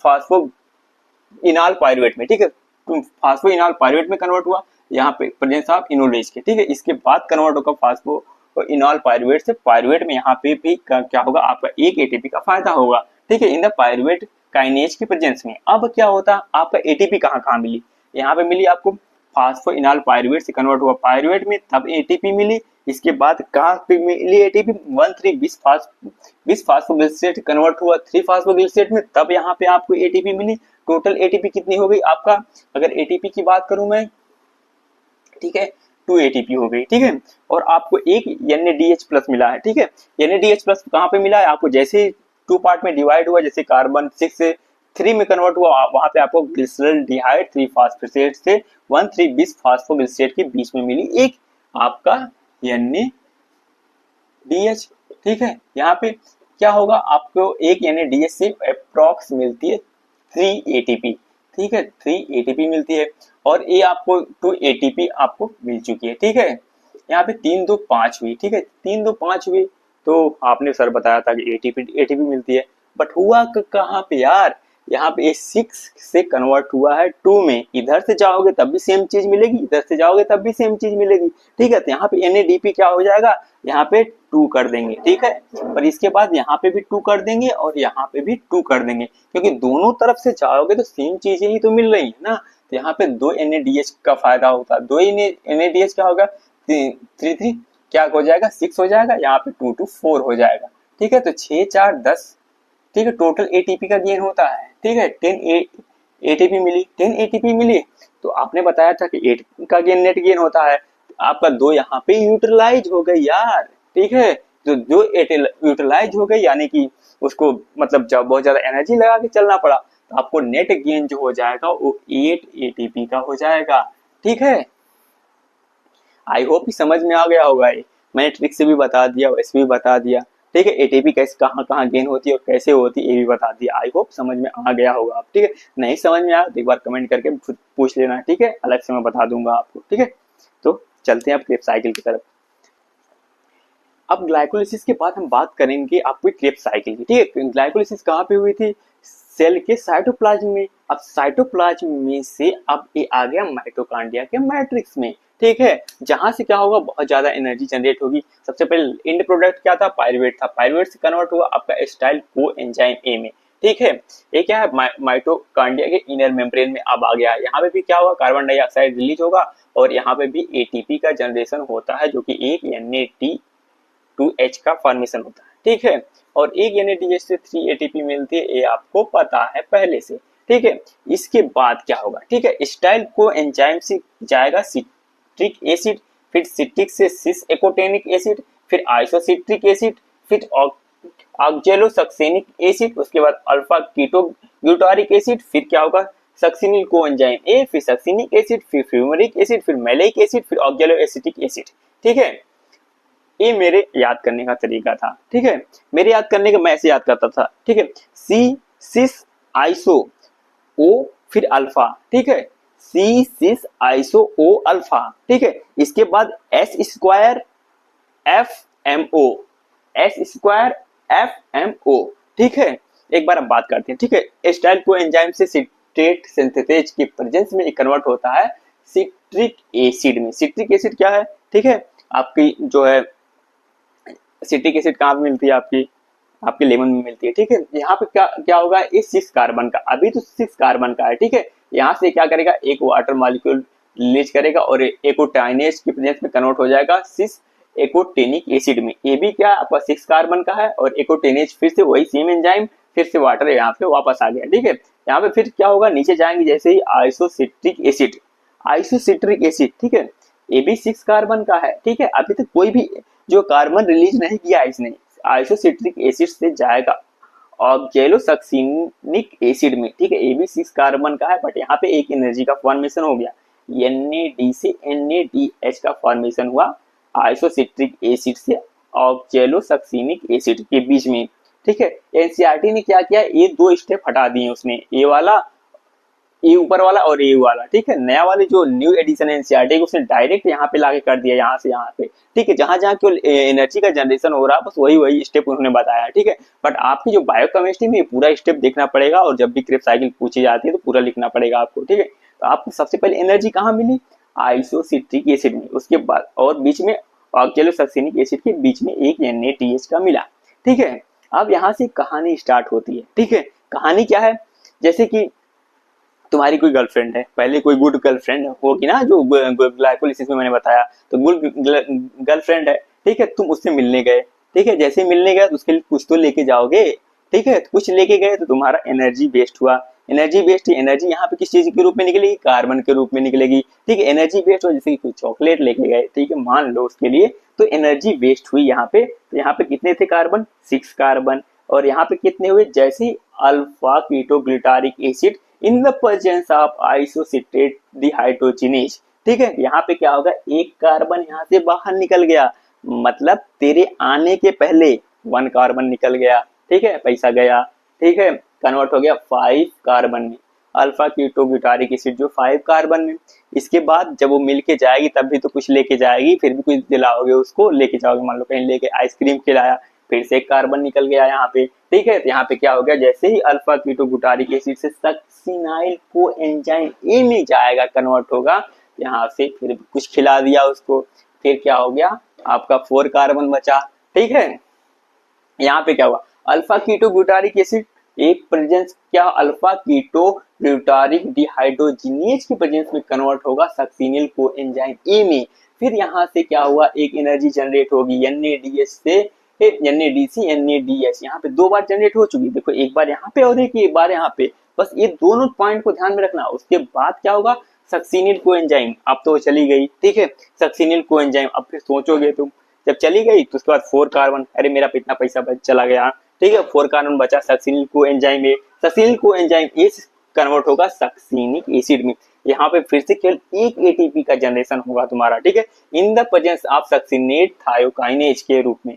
फास्फोइनाल पायरुवेट में, ठीक है। फास्फोइनाल पायरुवेट में कन्वर्ट हुआ यहाँ पे प्रेजेंस ऑफ इनोलेज के, ठीक है। इसके बाद कन्वर्ट होगा फास्फोइनाल पायरुवेट से पायरुवेट में, यहाँ पे भी क्या होगा आपका एक ATP का फायदा होगा, ठीक है, इन द पायरुवेट काइनेज के प्रेजेंस में। अब क्या होता आपका ATP कहाँ मिली, यहाँ पे मिली आपको फास्फोइनाल पायरुवेट से कन्वर्ट हुआ पायरुवेट में, तब ATP मिली। इसके बाद कहाँ पे मिली ATP 1,3-bis फास्फोग्लिसरेट कन्वर्ट हुआ 3 फास्फोग्लिसरेट में, तब यहाँ पे आपको ATP मिली। टोटल ATP कितनी हो गई आपका, अगर ATP की बात करूं मैं, ठीक है, 2 ATP हो गई, ठीक है। और आपको एक NADH+ मिला है, ठीक है। NADH+ कहाँ पे मिला है आपको, जैसे 2 पार्ट में डिवाइड हुआ, जैसे कार्बन 6 से 3 में कन्वर्ट हुआ, वहां पे आपको ग्लिसरॉल्डिहाइड 3 फास्फेट से 1,3-bis फास्फोग्लिसरेट के बीच में मिली एक आपका NADH, ठीक है। यहाँ पे क्या होगा आपको एक NADH से अप्रॉक्स मिलती है 3 ATP, ठीक है, 3 ATP मिलती है। और ये आपको 2 ATP आपको मिल चुकी है, ठीक है। यहाँ पे 3, 2, 5 हुई, ठीक है, 3, 2, 5 हुई। तो आपने सर बताया था कि ATP मिलती है, बट हुआ कहाँ पे यार, यहाँ पे 6 से कन्वर्ट हुआ है 2 में। इधर से जाओगे तब भी सेम चीज मिलेगी, इधर से जाओगे तब भी सेम चीज मिलेगी, ठीक है। तो यहाँ पे NADP क्या हो जाएगा, यहाँ पे 2 कर देंगे, ठीक है। और इसके बाद यहाँ पे भी 2 कर देंगे और यहाँ पे भी 2 कर देंगे, क्योंकि दोनों तरफ से जाओगे तो सेम चीजें ही तो मिल रही है ना। तो यहाँ पे 2 NADH का फायदा होता है, 2 NADH क्या होगा 3 क्या हो जाएगा 6 हो जाएगा, यहाँ पे 2 to 4 हो जाएगा, ठीक है। तो 6, 4, 10, ठीक है। टोटल ATP का गेन होता है, ठीक है। 10 ATP मिली, 10 ATP मिली। तो आपने बताया था कि 8 का गेन नेट गेन होता है, आपका 2 यहाँ पे यूटिलाइज हो गई यार, ठीक है। तो जो यूटिलाइज हो गई यानी कि उसको मतलब जब बहुत ज्यादा एनर्जी लगा के चलना पड़ा, तो आपको नेट गेन जो हो जाएगा वो 8 ATP का हो जाएगा, ठीक है। आई होप कि समझ में आ गया होगा, ये मैंने ट्रिक से भी बता दिया, वैसे भी बता दिया, ठीक है। ATP कैसे कहाँ गेन होती है और कैसे होती है ये भी बता दिया। आई होप समझ में आ गया होगा आप, ठीक है। नहीं समझ में आया तो एक बार कमेंट करके पूछ लेना, ठीक है, अलग से मैं बता दूंगा आपको, ठीक है। तो चलते हैं अब क्रेब्स साइकिल की तरफ। अब ग्लाइकोलिसिस के बाद हम बात करेंगे आपकी क्रेब्स साइकिल की, ठीक है। ग्लाइकोलिसिस कहाँ पे हुई थी, सेल के साइटोप्लाज्म में। अब साइटोप्लाज्म में से अब ये आ गया माइटोकॉन्ड्रिया के मैट्रिक्स में, ठीक है। जहां से क्या होगा बहुत ज्यादा एनर्जी जनरेट होगी। सबसे पहले एंड प्रोडक्ट क्या था, पायरुवेट था, पायरुवेट से कन्वर्ट हुआ आपका एसिटाइल कोएंजाइम ए में, ठीक है। ये क्या है माइटोकॉन्ड्रिया के इनर मेम्ब्रेन में अब आ गया। यहाँ पे भी क्या होगा कार्बन डाइऑक्साइड रिलीज होगा और यहाँ पे भी ATP का जनरेशन होता है, जो कि एक NAD2H का फॉर्मेशन होता है, ठीक है। और एक NADH से 3 ATP मिलती है, ये आपको पता है पहले से, ठीक है। इसके बाद क्या होगा, ठीक है, एसिटाइल कोएंजाइम से जाएगा सिट्रिक एसिड, फिर सिट्रिक से सिस एकोटेनिक एसिड, फिर आइसोसिट्रिक एसिड, फिर ऑक्जेलोसक्सेनिक एसिड, उसके बाद अल्फा कीटोग्लूटारिक एसिड, फिर क्या होगा सक्सिनिल कोएंजाइम ए, फिर सक्सिनिक एसिड, फिर फ्यूमरिक एसिड, फिर मैलेइक एसिड, फिर ऑक्जेलोएसिटिक एसिड, ठीक है। ये मेरे याद करने का तरीका था, ठीक है। मेरे याद करने का मैं ऐसे याद करता था, ठीक है। सी सिस आइसो ओ फिर अल्फा, ठीक है, सी सिस आइसो ओ अल्फा, ठीक है। इसके बाद S स्क्वायर FMO, H2FMO। ठीक है, एक बार हम बात करते हैं। ठीक है, एस्टाइल को एंजाइम से सिट्रेट सिंथेसेज की प्रेजेंस में कन्वर्ट होता है सिट्रिक एसिड में। सिट्रिक एसिड क्या है? ठीक है, आपकी जो है सिट्रिक एसिड कहाँ पे मिलती है? आपके लेमन में मिलती है। ठीक है, यहाँ पे क्या क्या होगा, ये 6 कार्बन का, अभी तो 6 कार्बन का है। ठीक है, यहाँ से क्या करेगा, एक वाटर मॉलिक्यूल रिलीज करेगा और एकोटाइनेज की प्रेजेंस में कन्वर्ट हो जाएगा सिस एकोटेनिक एसिड में। ये भी क्या आपका 6 कार्बन का है और एकोटेनेज फिर से वही सेम एंजाइम, फिर से वाटर यहाँ पे वापस आ गया। ठीक है, यहाँ पे फिर क्या होगा, नीचे जाएंगे जैसे ही आइसोसिट्रिक एसिड, आइसोसिट्रिक एसिड। ठीक है, ये भी 6 कार्बन का है। ठीक है, अभी तक कोई भी जो कार्बन रिलीज नहीं किया इसने, आइसोसिट्रिक एसिड से जाएगा ऑक्जेलोसक्सिनिक एसिड में। ठीक है, ये भी 6 कार्बन का है, बट यहाँ पे एक एनर्जी का फॉर्मेशन हो गया, NAD से NADH का फॉर्मेशन हुआ आइसोसिट्रिक एसिड से ऑक्जेलोसक्सिनिक एसिड के बीच में। ठीक है, एनसीईआरटी ने क्या किया, ये 2 स्टेप हटा दिए उसने, ये वाला, ये ऊपर वाला और ये वाला। ठीक है, नया वाले जो न्यू एडिशन है एनसीईआरटी को, उसने डायरेक्ट यहाँ पे लाके कर दिया, यहाँ से यहाँ पे। ठीक है, जहां जहां केवल एनर्जी का जनरेशन हो रहा है, बस वही वही स्टेप उन्होंने बताया। ठीक है, बट आपकी जो बायोकेमिस्ट्री में पूरा स्टेप देखना पड़ेगा, और जब भी क्रेब साइकिल पूछी जाती है तो पूरा लिखना पड़ेगा आपको। ठीक है, तो आपको सबसे पहले एनर्जी कहाँ मिली, आइसोसिट्रिक एसिड में, उसके बाद और बीच में ऑक्जेलोसक्सिनिक एसिड के बीच में एक NADH का मिला। ठीक है, अब यहाँ से कहानी स्टार्ट होती है। ठीक है, कहानी क्या है, जैसे कि तुम्हारी कोई गर्लफ्रेंड है, पहले कोई गुड गर्लफ्रेंड होगी ना, जो ग्लाइकोलिसिस में मैंने बताया, तो गुड गर्लफ्रेंड है। ठीक है, तुम उससे मिलने गए। ठीक है, जैसे मिलने गए तो उसके लिए कुछ तो लेके जाओगे। ठीक है, तो कुछ लेके गए तो तुम्हारा एनर्जी वेस्ट हुआ। एनर्जी वेस्ट, एनर्जी यहाँ पे किस चीज के रूप में निकलेगी, कार्बन के रूप में निकलेगी। ठीक है, एनर्जी वेस्ट हो, जैसे कि कोई चॉकलेट लेके गए, ठीक है, मान लो उसके लिए, तो एनर्जी वेस्ट हुई यहाँ पे। तो यहाँ पे कितने थे कार्बन, 6 कार्बन, और यहाँ पे कितने हुए, जैसे alpha ketoglutaric acid in the presence of isocitrate dehydrogenase. ठीक है, यहाँ पे क्या होगा, एक कार्बन यहाँ से बाहर निकल गया, मतलब तेरे आने के पहले 1 कार्बन निकल गया। ठीक है, पैसा गया। ठीक है, कन्वर्ट हो गया 5 कार्बन में, अल्फा कीटोग्लूटारिक एसिड जो 5 कार्बन में। इसके बाद जब वो मिलके जाएगी तब भी तो कुछ लेके जाएगी, फिर भी कुछ दिलाओगे उसको, लेके जाओगे, मान लो कहीं लेके आइसक्रीम खिलाया, फिर से एक कार्बन निकल गया यहाँ पे। ठीक है, तो यहाँ पे क्या हो गया, जैसे ही अल्फा कीटोग्लूटारिक एसिड से सक्सिनाइल को एंजाइम ए में जाएगा, कन्वर्ट होगा, यहाँ से फिर कुछ खिला दिया उसको, फिर क्या हो गया, आपका 4 कार्बन बचा। ठीक है, यहाँ पे क्या हुआ, अल्फा कीटोग्लूटारिक एसिड एक प्रेजेंस, क्या अल्फा कीटोग्लूटारिक डिहाइड्रोजिनेज की प्रेजेंस में कन्वर्ट होगा सक्सिनिल को एंजाइम ए में। फिर यहाँ से क्या हुआ, एक एनर्जी जनरेट होगी NADH से NADC NADH, यहाँ पे 2 बार जनरेट हो चुकी, देखो एक बार यहाँ पे और एक बार यहाँ पे, बस ये दोनों पॉइंट को ध्यान में रखना। उसके बाद क्या होगा, सक्सिनिल को एंजाइम, अब तो चली गई। ठीक है, सक्सिनिल को एंजाइम, अब फिर सोचोगे तुम, जब चली गई तो उसके बाद 4 कार्बन, अरे मेरा इतना पैसा बच चला गया। ठीक है, 4 कार्बन बचा सक्सिनिल को एंजाइम ए, सक्सिनिल को एंजाइम ए कन्वर्ट होगा सक्सिनिक एसिड में। यहाँ पे फिर से केवल एक ATP का जनरेशन होगा तुम्हारा। ठीक है, in the presence of succinate thiokinase के रूप में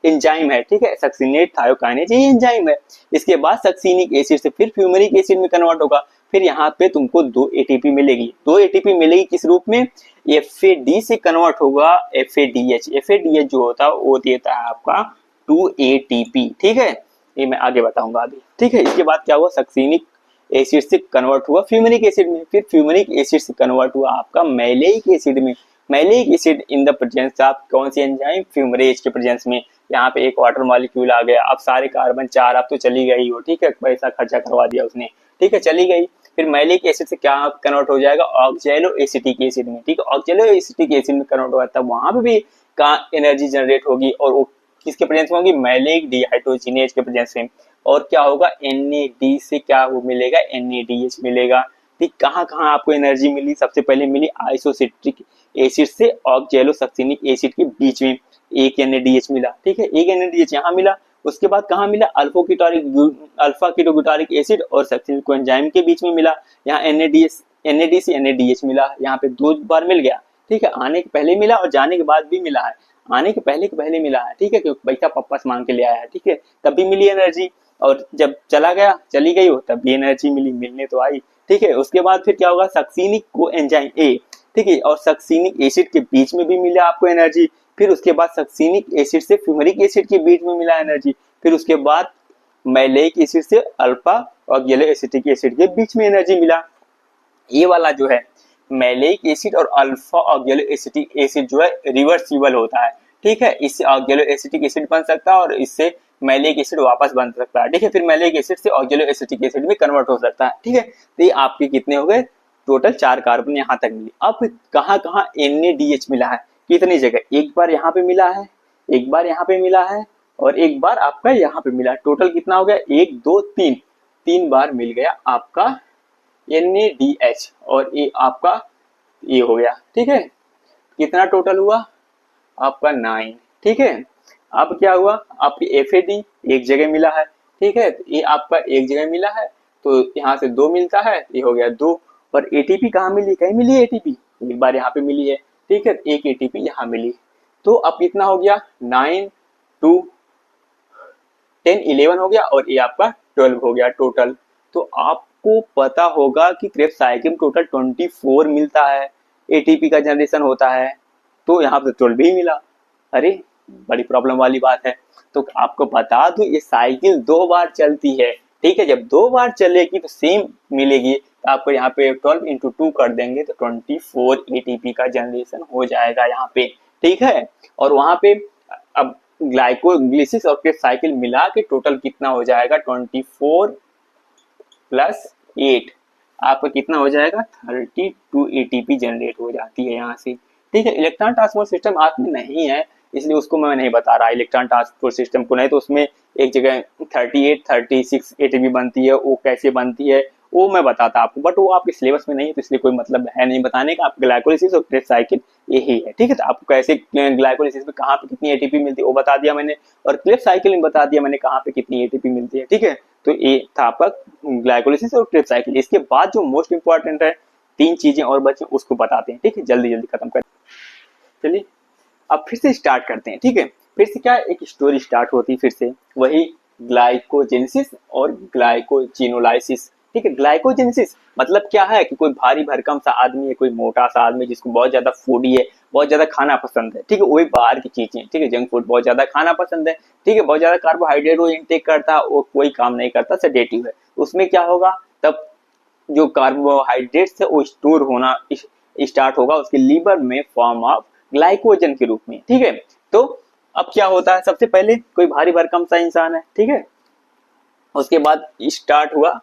एंजाइम है। ठीक है, सक्सिनेट थायोकाइनेज ये एंजाइम है। इसके बाद सक्सिनिक एसिड से फिर फ्यूमेरिक एसिड में कन्वर्ट होगा, फिर यहाँ पे तुमको 2 ATP मिलेगी। 2 ATP मिलेगी किस रूप में, FAD से कन्वर्ट होगा FADH। FADH जो होता है वो देता है आपका 2 ATP। ठीक है, ये मैं आगे बताऊंगा अभी। ठीक है, इसके बाद क्या हुआ, सक्सिनिक एसिड से कन्वर्ट हुआ फ्यूमेरिक एसिड में, फिर फ्यूमेरिक एसिड से कन्वर्ट हुआ आपका मैलेइक एसिड में। Maleic acid in the presence of कौन सी एंजाइम, फ्यूमरेज के प्रेजेंस में। यहाँ पे एक वाटर मॉलिक्यूल आ गया, अब सारे कार्बन 4, अब तो चली गई हो। ठीक है, पैसा खर्चा करवा दिया उसने। ठीक है, चली गई, फिर मैलिक एसिड से क्या कन्वर्ट हो जाएगा, ऑक्जेलो एसिटिक एसिड में। ठीक है, ऑक्जेलो एसिटिक एसिड में कन्वर्ट होगा, तब वहां पे भी का एनर्जी जनरेट होगी, और वो किसके प्रेजेंस में होगी, मैलिक डिहाइड्रोजिनेज के प्रेजेंस में। और क्या होगा, NAD से क्या वो मिलेगा, NADH मिलेगा। ठीक, कहाँ कहाँ आपको एनर्जी मिली, सबसे पहले मिली आइसोसिट्रिक एसिड से ऑक्जेलोसक्सिनिक एसिड के बीच में एक NADH मिला। ठीक है, एक NADH यहाँ मिला, उसके बाद कहाँ मिला, अल्फा कीटोग्लूटारिक एसिड और सक्सिनिल को एंजाइम के बीच में मिला। यहाँ NAD से NADH मिला, यहाँ पे 2 बार मिल गया। ठीक है, आने के पहले मिला और जाने के बाद भी मिला है, आने के पहले मिला है। ठीक है, क्योंकि पैसा पप्पा से मांग के ले आया है। ठीक है, तब भी मिली एनर्जी, और जब चली गई हो तब भी एनर्जी मिली, मिलने तो आई। ठीक है, उसके बाद फिर क्या होगा, सक्सिनिक को एंजाइम ए, ठीक है, और सक्सिनिक एसिड के बीच में भी मिला आपको एनर्जी, फिर उसके बाद सक्सीनिक एसिड से फ्यूमरिक एसिड के बीच में मिला एनर्जी, फिर उसके बाद मैलेइक एसिड से अल्फा और येलो एसिटिक एसिड के बीच में एनर्जी मिला। ये वाला जो है मैलेइक एसिड और अल्फा ऑक्जेलो एसिटिक एसिड जो है रिवर्सिबल होता है, ठीक है। इससे ऑक्जेलो एसिटिक एसिड बन सकता है और इससे मैलेइक एसिड वापस बन सकता है, ठीक है। फिर मैलेइक एसिड से ऑक्जेलो एसिटिक एसिड में कन्वर्ट हो सकता है, ठीक है। तो ये आपके कितने हो गए, टोटल 4 कार्बन यहाँ तक मिले। अब कहाँ कहाँ NaDH मिला है, कितनी जगह, एक बार यहाँ पे मिला है, एक बार यहाँ पे मिला है और एक बार आपका यहाँ पे मिला है। टोटल कितना हो गया, 1 2 3, 3 बार मिल गया आपका NaDH और ये आपका ये हो गया, ठीक है। कितना टोटल हुआ आपका 9, ठीक है। अब क्या हुआ, आपकी FAD एक जगह मिला है, ठीक है। ये आपका एक जगह मिला है तो यहाँ से 2 मिलता है, ये हो गया 2। और ATP कहाँ मिली, कहीं मिली है ATP, एक बार यहाँ पे मिली है, ठीक है। एक ATP यहाँ मिली, तो अब कितना हो गया 9 2 10 11 हो गया और ये आपका 12 हो गया टोटल। तो आपको पता होगा कि क्रेब्स साइकिल में टोटल 24 मिलता है, ATP का जनरेशन होता है, तो यहाँ पे 12 ही मिला। अरे बड़ी प्रॉब्लम वाली बात है। तो आपको बता दूं ये साइकिल 2 बार चलती है, ठीक है। जब 2 बार चलेगी तो सेम मिलेगी, तो आपको यहाँ पे 12 × 2 कर देंगे तो 24 ATP का जनरेशन हो जाएगा यहाँ पे, ठीक है। और वहां पे अब ग्लाइकोलिसिस और क्रेब्स साइकिल मिला के टोटल कितना हो जाएगा 24 + 8, आपका कितना हो जाएगा 32 ATP जनरेट हो जाती है यहाँ से, ठीक है। इलेक्ट्रॉन ट्रांसपोर्ट सिस्टम आप में नहीं है इसलिए उसको मैं नहीं बता रहा इलेक्ट्रॉन ट्रांसपोर्ट सिस्टम को, नहीं तो उसमें एक जगह 38 36 ATP बनती है, वो कैसे बनती है वो मैं बताता आपको, बट वो आपके सिलेबस में नहीं है तो इसलिए कोई मतलब है नहीं बताने का। आप ग्लाइकोलिसिस और क्रेब्स साइकिल यही है, ठीक है। तो आपको कैसे ग्लाइकोलिसिस में कहाँ पे कितनी ATP मिलती है वो बता दिया मैंने, और क्रेब्स साइकिल में बता दिया मैंने कहाँ पे कितनी ATP मिलती है, ठीक है। तो ये था आपका ग्लाइकोलिसिस और क्रेब्स साइकिल। इसके बाद जो मोस्ट इंपॉर्टेंट है 3 चीजें और बची उसको बताते हैं, ठीक है। जल्दी जल्दी खत्म कर, चलिए अब फिर से स्टार्ट करते हैं, ठीक है। फिर से क्या एक स्टोरी स्टार्ट होती है, फिर से वही ग्लाइकोजेनेसिस और ग्लाइकोजिनोलाइसिस, ठीक है। ग्लाइकोजेनेसिस मतलब क्या है कि कोई भारी भरकम सा आदमी है, कोई मोटा सा आदमी जिसको बहुत ज्यादा फूडी है, बहुत ज्यादा खाना पसंद है, ठीक है। वही बाहर की चीजें, ठीक है, जंक फूड बहुत ज्यादा खाना पसंद है, ठीक है। बहुत ज्यादा कार्बोहाइड्रेट वो इंटेक करता है, वो कोई काम नहीं करता, सेडेटिव है। उसमें क्या होगा, तब जो कार्बोहाइड्रेट्स है वो स्टोर होना स्टार्ट होगा उसके लीवर में फॉर्म ऑफ ग्लाइकोजन के रूप में, ठीक है। तो अब क्या होता है, सबसे पहले कोई भारी भरकम सा इंसान है, ठीक है, उसके बाद स्टार्ट हुआ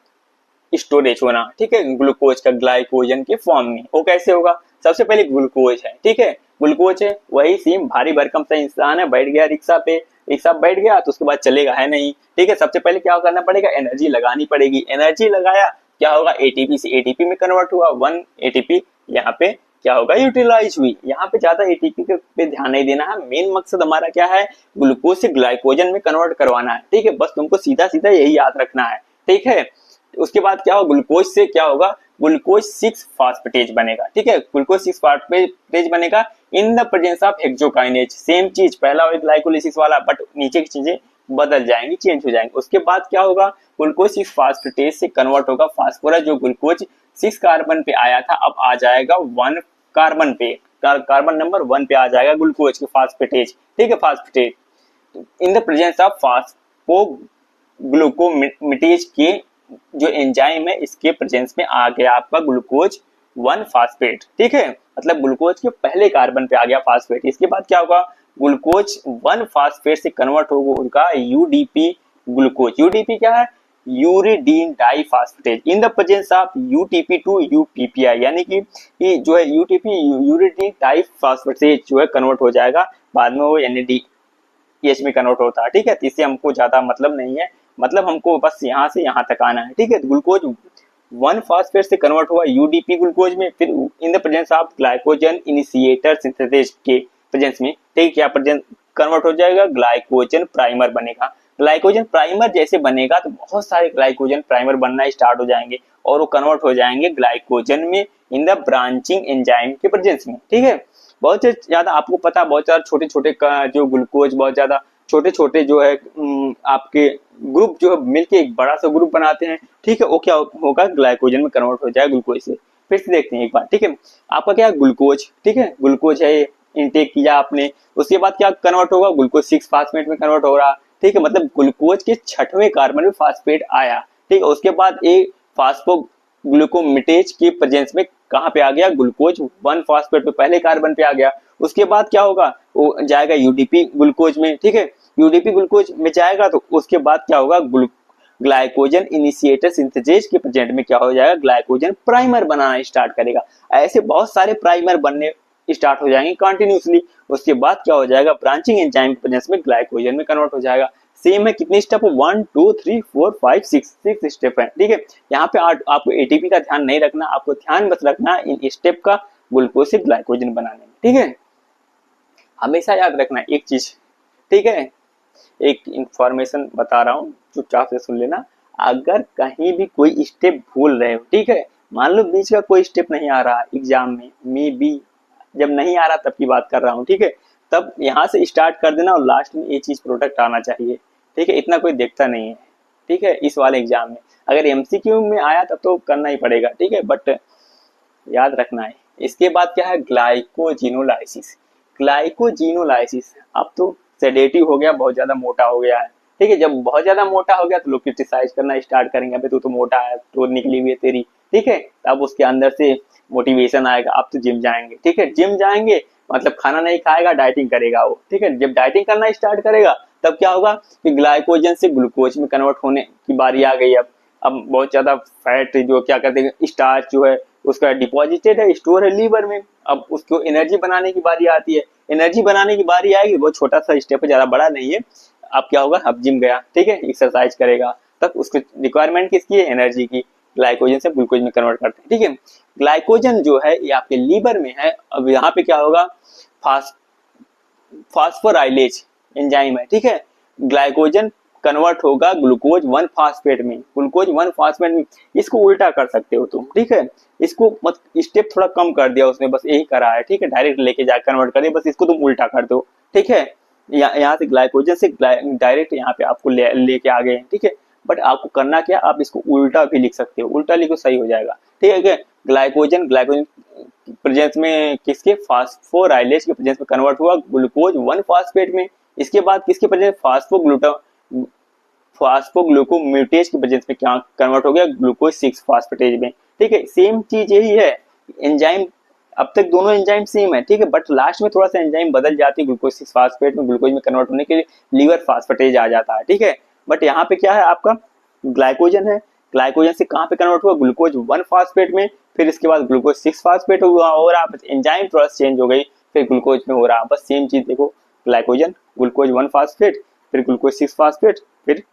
स्टोरेज होना, ठीक है, ग्लूकोज का ग्लाइकोजन के फॉर्म में। वो कैसे होगा, सबसे पहले ग्लूकोज है, ठीक है, ग्लूकोज है, वही सेम भारी भरकम सा इंसान है, बैठ गया रिक्शा पे, रिक्शा बैठ गया तो उसके बाद चलेगा है नहीं, ठीक है। सबसे पहले क्या करना पड़ेगा, एनर्जी लगानी पड़ेगी, एनर्जी लगाया क्या होगा, ATP से ATP में कन्वर्ट हुआ, 1 ATP यहाँ पे क्या होगा यूटिलाइज हुई। यहाँ पे ज्यादा ATP पे ध्यान नहीं देना है, मेन मकसद हमारा क्या है, ग्लूकोज से ग्लाइकोजन में कन्वर्ट करवाना है, ठीक है। बस तुमको सीधा सीधा यही याद रखना है, ठीक है। उसके बाद क्या होगा, ग्लूकोज से क्या होगा, ग्लूकोज 6 फास्फेटेज बनेगा, ठीक है, ग्लूकोज 6 फास्फेटेज बनेगा इन the presence of hexokinase. Same चीज पहला ग्लाइकोलिसिस वाला, बट नीचे की चीजें बदल जाएंगी, चेंज हो जाएंगे। उसके बाद क्या होगा, ग्लूकोज 6 फास्फेटेज से कन्वर्ट होगा फास्फोरस, जो ग्लूकोज 6 कार्बन पे आया था अब आ जाएगा 1 कार्बन पे, कार्बन नंबर 1 पे आ जाएगा ग्लूकोज के फास्फेटेज, ठीक है, phosphatase in the presence of phosphoglucomutase के जो एंजाइम है इसके प्रेजेंस में आ गया आपका ग्लूकोज 1 फास्फेट, ठीक है। मतलब ग्लूकोज के पहले कार्बन पे आ गया फास्फेट। इसके बाद क्या होगा, ग्लूकोज 1 फास्फेट से कन्वर्ट होगा उनका UDP ग्लूकोज। UDP क्या है, uridine diphosphatase in the presence of UTP to UPPI, यानी कि ये जो है UTP यूरिडीन डाइफास्फेटेज जो है कन्वर्ट हो जाएगा, बाद में वो NADH में कन्वर्ट होता है, ठीक है। इससे हमको ज्यादा मतलब नहीं है, मतलब हमको बस यहाँ से यहाँ तक आना है, ठीक है। ग्लूकोज 1 फास्फेट से कन्वर्ट हुआ UDP ग्लूकोज में, फिर इन the presence of glycogen initiator synthesis के प्रेजेंस में, ठीक है, क्या प्रेजेंस कन्वर्ट हो जाएगा, ग्लाइकोजन प्राइमर बनेगा। ग्लाइकोजन प्राइमर जैसे बनेगा तो बहुत सारे ग्लाइकोजन प्राइमर बनना स्टार्ट हो जाएंगे और वो कन्वर्ट हो जाएंगे ग्लाइकोजन में इन द ब्रांचिंग एंजाइम के प्रेजेंस में, ठीक है। बहुत ज्यादा आपको पता, बहुत ज्यादा छोटे छोटे जो ग्लूकोज, बहुत ज्यादा छोटे छोटे जो है आपके ग्रुप जो है मिलके एक बड़ा सा ग्रुप बनाते हैं, ठीक है। वो क्या होगा, ग्लाइकोजन में कन्वर्ट हो जाएगा ग्लूकोज से। फिर से देखते हैं एक बार, ठीक है। आपका क्या है, ग्लूकोज, ठीक है, ग्लूकोज है इनटेक किया आपने, उसके बाद क्या कन्वर्ट होगा, ग्लूकोज 6 फास्फेट में कन्वर्ट हो रहा, ठीक है, मतलब ग्लूकोज के 6वें कार्बन में फास्फेट आया, ठीक है, उसके बाद एक फास्फो ग्लूकोमिटेज के प्रेजेंस में कहाँ पे आ गया, ग्लूकोज 1 फास्फेट पे पहले कार्बन पे आ गया, उसके बाद क्या होगा, वो जाएगा यूडीपी ग्लूकोज में, ठीक है, यूडीपी ग्लूकोज में जाएगा तो उसके बाद क्या होगा, ग्लाइकोजन इनिशिएटर सिंथेजेज के प्रेजेंट में क्या हो जाएगा, ग्लाइकोजन प्राइमर बनाना स्टार्ट करेगा। ऐसे बहुत सारे प्राइमर बनने स्टार्ट हो जाएंगे कंटिन्यूसली। उसके बाद क्या हो जाएगा, ब्रांचिंग एंजाइम के प्रेजेंस में ग्लाइकोजन में कन्वर्ट हो जाएगा। सेम है, कितनी स्टेप, 1 2 3 4 5 6 स्टेप है, ठीक है। यहाँ पे आपको एटीपी का ध्यान नहीं रखना, आपको ध्यान बस रखना इन स्टेप का ग्लूकोज से ग्लाइकोजन बनाने में, ठीक है। हमेशा याद रखना एक चीज, ठीक है, एक इंफॉर्मेशन बता रहा हूँ, चुपचाप से सुन लेना। अगर कहीं भी कोई स्टेप भूल रहे हो, ठीक है, मान लो बीच का कोई स्टेप नहीं आ रहा एग्जाम में, मे बी जब नहीं आ रहा तब की बात कर रहा हूँ, ठीक है, तब यहाँ से स्टार्ट कर देना और लास्ट में ये चीज प्रोडक्ट आना चाहिए, ठीक है, इतना कोई देखता नहीं है, ठीक है, इस वाले एग्जाम में। अगर एमसीक्यू में आया तब तो करना ही पड़ेगा, ठीक है, बट याद रखना है। इसके बाद क्या है, ग्लाइकोजिनोलाइसिस। ग्लाइकोजिनोलाइसिस अब तो सेडेटिव हो गया, बहुत ज्यादा मोटा हो गया है, ठीक है, जब बहुत ज्यादा मोटा हो गया तो लोग क्रिटिसाइज करना स्टार्ट करेंगे, अबे तू तो मोटा है, तो निकली हुई है तेरी, ठीक है, अब उसके अंदर से मोटिवेशन आएगा, अब तो जिम जाएंगे, ठीक है, जिम जाएंगे मतलब खाना नहीं खाएगा, डाइटिंग करेगा वो, ठीक है, जब डाइटिंग करना स्टार्ट करेगा तब क्या होगा कि ग्लाइकोजन से ग्लूकोज में कन्वर्ट होने की बारी आ गई। अब बहुत ज्यादा फैट जो क्या कहते हैं, स्टार्च जो है उसका डिपॉजिटेड है, स्टोर है लीवर में, अब उसको एनर्जी बनाने की बारी आती है, एनर्जी बनाने की बारी आएगी, बहुत छोटा सा स्टेप है, ज्यादा बड़ा नहीं है। अब क्या होगा, अब जिम गया, ठीक है, एक्सरसाइज करेगा, तब उसको रिक्वायरमेंट किसकी है, एनर्जी की, ग्लाइकोजन से ग्लूकोज में कन्वर्ट करते हैं, ठीक है। ग्लाइकोजन जो है ये आपके लीवर में है। अब यहाँ पे क्या होगा, फास्फोराइलेज एंजाइम है, ठीक है, ग्लाइकोजन कन्वर्ट होगा ग्लूकोज 1 फास्फेट में, ग्लूकोज 1 फास्फेट में। इसको उल्टा कर सकते हो तुम, ठीक है, इसको मत स्टेप थोड़ा कम कर दिया उसने, बस यही करा है, ठीक है, डायरेक्ट लेके जा कन्वर्ट कर दिया, बस इसको तुम उल्टा कर दो, ठीक है, यहाँ से ग्लाइकोजन से डायरेक्ट यहाँ पे आपको लेके आ गए, ठीक है, बट आपको करना क्या, आप इसको उल्टा भी लिख सकते हो, उल्टा लिखो सही हो जाएगा, ठीक है। ग्लाइकोजन प्रेजेंस में किसके, फास्फोराइलेज के प्रेजेंस में कन्वर्ट हुआ ग्लूकोज 1 फास्फेट में। इसके बाद किसके प्रेजेंस, फास्फोग्लूकोम्यूटेज के प्रेजेंस में क्या कन्वर्ट हो गया, ग्लूकोज 6 फास्फेटेज में, ठीक है। सेम चीज यही है, एंजाइम अब तक दोनों एंजाइम सेम है, ठीक है, बट लास्ट में थोड़ा सा एंजाइम बदल जाती है, ग्लूकोज 6 फास्फेट में ग्लूकोज में कन्वर्ट होने के लिए लीवर फास्फेटेज आ जाता है, ठीक है। बट यहाँ पे क्या है, आपका ग्लाइकोजन है, ग्लाइकोजन से कहाँ पे कन्वर्ट हुआ, ग्लूकोज 1 फास्फेट में, फिर इसके बाद ग्लूकोज 6 फास्फेट हुआ, और आप एंजाइम थोड़ा चेंज हो गई, फिर ग्लूकोज में हो रहा, बस सेम चीज देखो, ग्लाइकोजन ग्लूकोज 1 फास्फेट, फिर ग्लूकोज 6 फास्फेट, फिर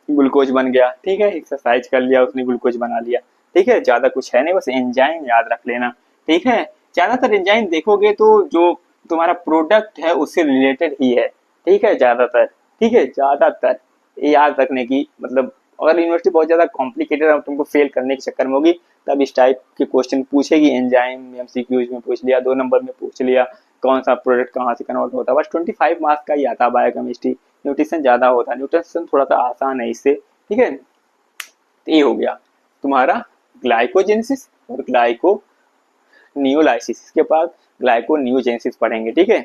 ग्लूकोज बन गया, ठीक है, एक्सरसाइज कर लिया उसने, ग्लूकोज बना लिया, ठीक है, ज्यादा कुछ है नहीं, बस एंजाइम याद रख लेना, ठीक है। ज्यादातर एंजाइम देखोगे तो जो तुम्हारा प्रोडक्ट है उससे रिलेटेड ही है, ठीक है, ज्यादातर, ठीक है, ज्यादातर याद रखने की, मतलब अगर यूनिवर्सिटी बहुत ज्यादा कॉम्प्लिकेटेड है, तुमको फेल करने के चक्कर में होगी, तब इस टाइप के क्वेश्चन पूछेगी, एंजाइम एमसीक्यूज में पूछ लिया, 2 नंबर में पूछ लिया, कौन सा प्रोडक्ट कहाँ से कन्वर्ट होता है, बस 25 मार्क्स का ही आता है बायोकेमिस्ट्री, न्यूट्रिशन ज्यादा होता है, न्यूट्रिशन थोड़ा सा आसान है इससे, ठीक है। तो ये हो गया तुम्हारा ग्लाइकोजेनेसिस और ग्लाइकोनियोलाइसिस, इसके बाद ग्लाइकोनियोजेनेसिस पढ़ेंगे, ठीक है,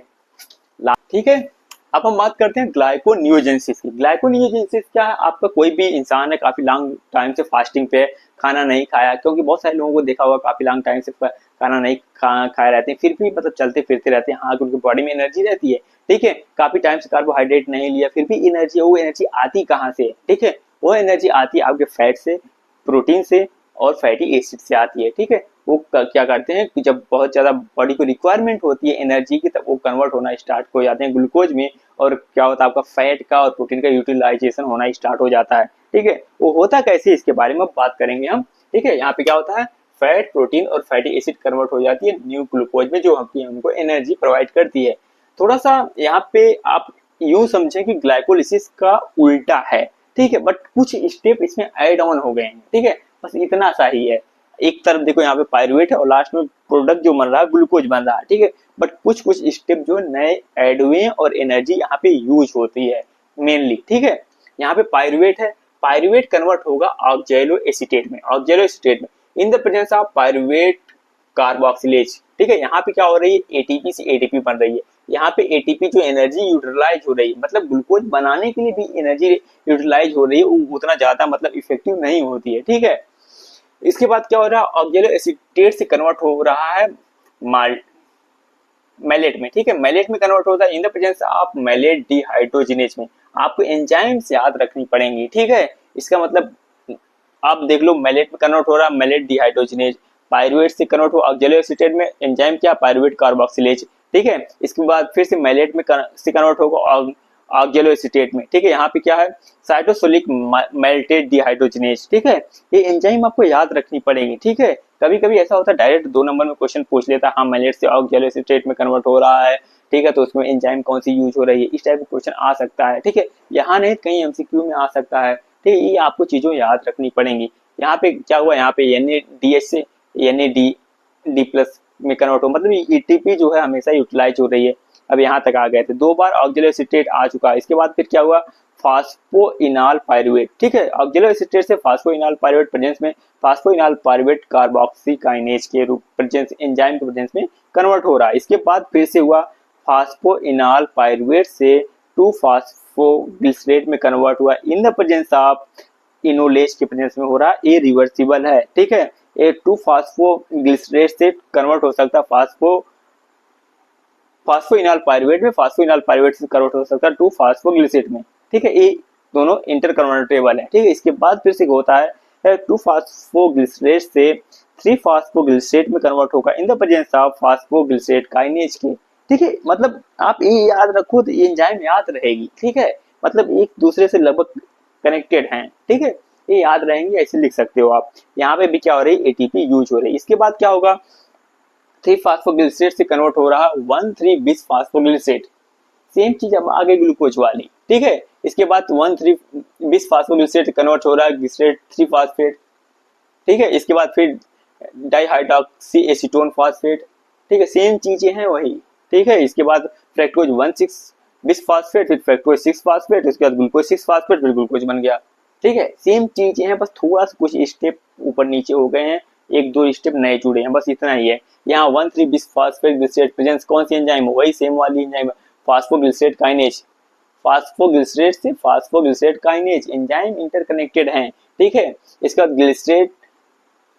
ठीक है। अब हम बात करते हैं ग्लाइकोनियोजेनेसिस की। ग्लाइकोनियोजेनेसिस क्या है, आपका कोई भी इंसान है काफी लॉन्ग टाइम से फास्टिंग पे, खाना नहीं खाया, क्योंकि बहुत सारे लोगों को देखा होगा काफी लॉन्ग टाइम से खाना नहीं खाए रहते हैं, फिर भी मतलब चलते फिरते रहते हैं, हाँ, उनकी बॉडी में एनर्जी रहती है, ठीक है, काफी टाइम से कार्बोहाइड्रेट नहीं लिया, फिर भी एनर्जी, वो एनर्जी आती कहाँ से, ठीक है, वो एनर्जी आती है आपके फैट से, प्रोटीन से और फैटी एसिड से आती है, ठीक है। वो क्या करते हैं कि जब बहुत ज्यादा बॉडी को रिक्वायरमेंट होती है एनर्जी की, तब वो कन्वर्ट होना स्टार्ट हो जाते हैं ग्लूकोज में, और क्या होता है आपका फैट का और प्रोटीन का यूटिलाइजेशन होना स्टार्ट हो जाता है, ठीक है। वो होता कैसे, इसके बारे में बात करेंगे हम, ठीक है। यहाँ पे क्या होता है, फैट, प्रोटीन और फैटी एसिड कन्वर्ट हो जाती है न्यू ग्लूकोज में, जो हमको एनर्जी प्रोवाइड करती है। थोड़ा सा यहाँ पे आप यूं समझें कि ग्लाइकोलिसिस का उल्टा है, ठीक है, बट कुछ स्टेप इसमें ऐड ऑन हो गए हैं, ठीक है, बस इतना सा ही है। एक तरफ देखो यहाँ पे पायरुवेट है और लास्ट में प्रोडक्ट जो बन रहा है ग्लूकोज बन रहा है, ठीक है, बट कुछ कुछ स्टेप जो नए ऐड हुए हैं और एनर्जी यहाँ पे यूज होती है मेनली, ठीक है। यहाँ पे पायरुवेट है, पायरुवेट कन्वर्ट होगा ऑक्सैलो एसीटेट में, ऑक्सैलो एसीटेट में, in the presence of pyruvate carboxylase, ठीक है। यहाँ पे क्या हो रही है, एटीपी से एटीपी बन रही है। यहाँ पे एटीपी जो एनर्जी यूटिलाइज हो रही है, मतलब ग्लूकोज बनाने के लिए भी एनर्जी यूटिलाइज हो रही है, वो उतना ज्यादा मतलब इफेक्टिव नहीं होती है, ठीक है। इसके बाद क्या हो रहा है, ऑक्जेलो एसीटेट से कन्वर्ट हो रहा है मैलेट में, ठीक है। मैलेट में कन्वर्ट होता है in the presence of malate dehydrogenase में। आपको एंजाइम्स याद रखनी पड़ेंगी, ठीक है। इसका मतलब आप देख लो, मैलेट में कन्वर्ट हो रहा है मैलेट डिहाइड्रोजिनेज, पायरुवेट से कन्वर्ट हो ऑक्जेलो एसीटेट में, एंजाइम क्या, पायरुवेट कार्बोक्सिलेज, ठीक है। इसके बाद फिर से मैलेट में से कन्वर्ट होगा ऑक्जेलो एसीटेट में, ठीक है। यहाँ पे क्या है, साइटोसोलिक मैल्टेट डिहाइड्रोजिनेज, ठीक है। ये एंजाइम आपको याद रखनी पड़ेगी, ठीक है। कभी कभी ऐसा होता है डायरेक्ट 2 नंबर में क्वेश्चन पूछ लेता है, हाँ मैलेट से ऑक्जेलो एसीटेट में कन्वर्ट हो रहा है, ठीक है, तो उसमें एंजाइम कौन सी यूज हो रही है, इस टाइप का क्वेश्चन आ सकता है, ठीक है। यहाँ नहीं, कहीं एमसीक्यू में आ सकता है, ठीक है। ये आपको चीजों याद रखनी पड़ेगी। यहाँ पे क्या हुआ, यहाँ पे NADH से NAD प्लस में कन्वर्ट हो, मतलब एटीपी जो है हमेशा यूटिलाइज हो रही है। अब यहाँ तक आ गए थे, 2 बार ऑक्जेलो एसीटेट आ चुका है। इसके बाद फिर क्या हुआ, फास्फोइनाल पायरुवेट, ठीक है। ऑक्जेलो एसीटेट से फास्फोइनाल पायरुवेट प्रेजेंस में फास्फोइनाल पायरुवेट कार्बोक्सीकाइनेज के रूप प्रेजेंस एंजाइम के प्रेजेंस में कन्वर्ट हो रहा है। इसके बाद फिर से हुआ फास्फोइनाल पायरुवेट से 2 फास्फोग्लिसरेट में कन्वर्ट हुआ इन द प्रेजेंस ऑफ इनोलेज के प्रेजेंस में हो रहा है, ये रिवर्सिबल है, ठीक है। ये 2 फास्फोग्लिसरेट से कन्वर्ट हो सकता है फास्फोइनाल पायरुवेट में, फास्फोइनाल पायरुवेट से कन्वर्ट हो सकता है 2 फास्फोग्लिसरेट में, ठीक है। ये दोनों इंटर कन्वर्टेबल है, ठीक है। इसके बाद फिर से होता है 2 फास्फोग्लिसरेट से 3 फास्फोग्लिसरेट में कन्वर्ट होगा इन the presence of phosphoglycerate kinase के, ठीक है। मतलब आप ये याद रखो तो ये एंजाइम याद रहेगी, ठीक है। मतलब एक दूसरे से लगभग कनेक्टेड हैं, ठीक है, ये याद रहेंगे, ऐसे लिख सकते हो आप। यहाँ पे भी क्या हो रही है, एटीपी यूज हो रही है। इसके बाद क्या होगा, 3 फास्फोग्लिसरेट से कन्वर्ट हो रहा 1,3 बिस फास्फोग्लिसरेट, सेम चीज अब आ गई ग्लूकोज वाली, ठीक है। इसके बाद 1,3 बिस फास्फोग्लिसरेट कन्वर्ट हो रहा है ग्लिसरेट 3 फास्फेट, ठीक है। इसके बाद फिर डाइहाइड्रोक्सी एसीटोन फास्फेट, ठीक है, सेम चीजें हैं वही, ठीक है। इसके बाद फ्रैक्टोज 1,6 बिस फास्फेट, फिर फ्रैक्टोज 6 फास्फेट, उसके बाद ग्लूकोज 6 फास्फेट, फिर ग्लूकोज बन गया, ठीक है। सेम चीजें हैं, बस थोड़ा सा कुछ स्टेप ऊपर नीचे हो गए हैं, 1-2 स्टेप नए जुड़े हैं, बस इतना ही है। यहाँ 1,3 बिस फास्फेट ग्लिसरेट प्रेजेंस कौन सी एंजाइम, वही सेम वाली एंजाइम फास्फोग्लिसरेट काइनेज, फास्फोग्लिसरेट से फास्फोग्लिसरेट काइनेज एंजाइम इंटरकनेक्टेड हैं, ठीक है। इसका ग्लिसरेट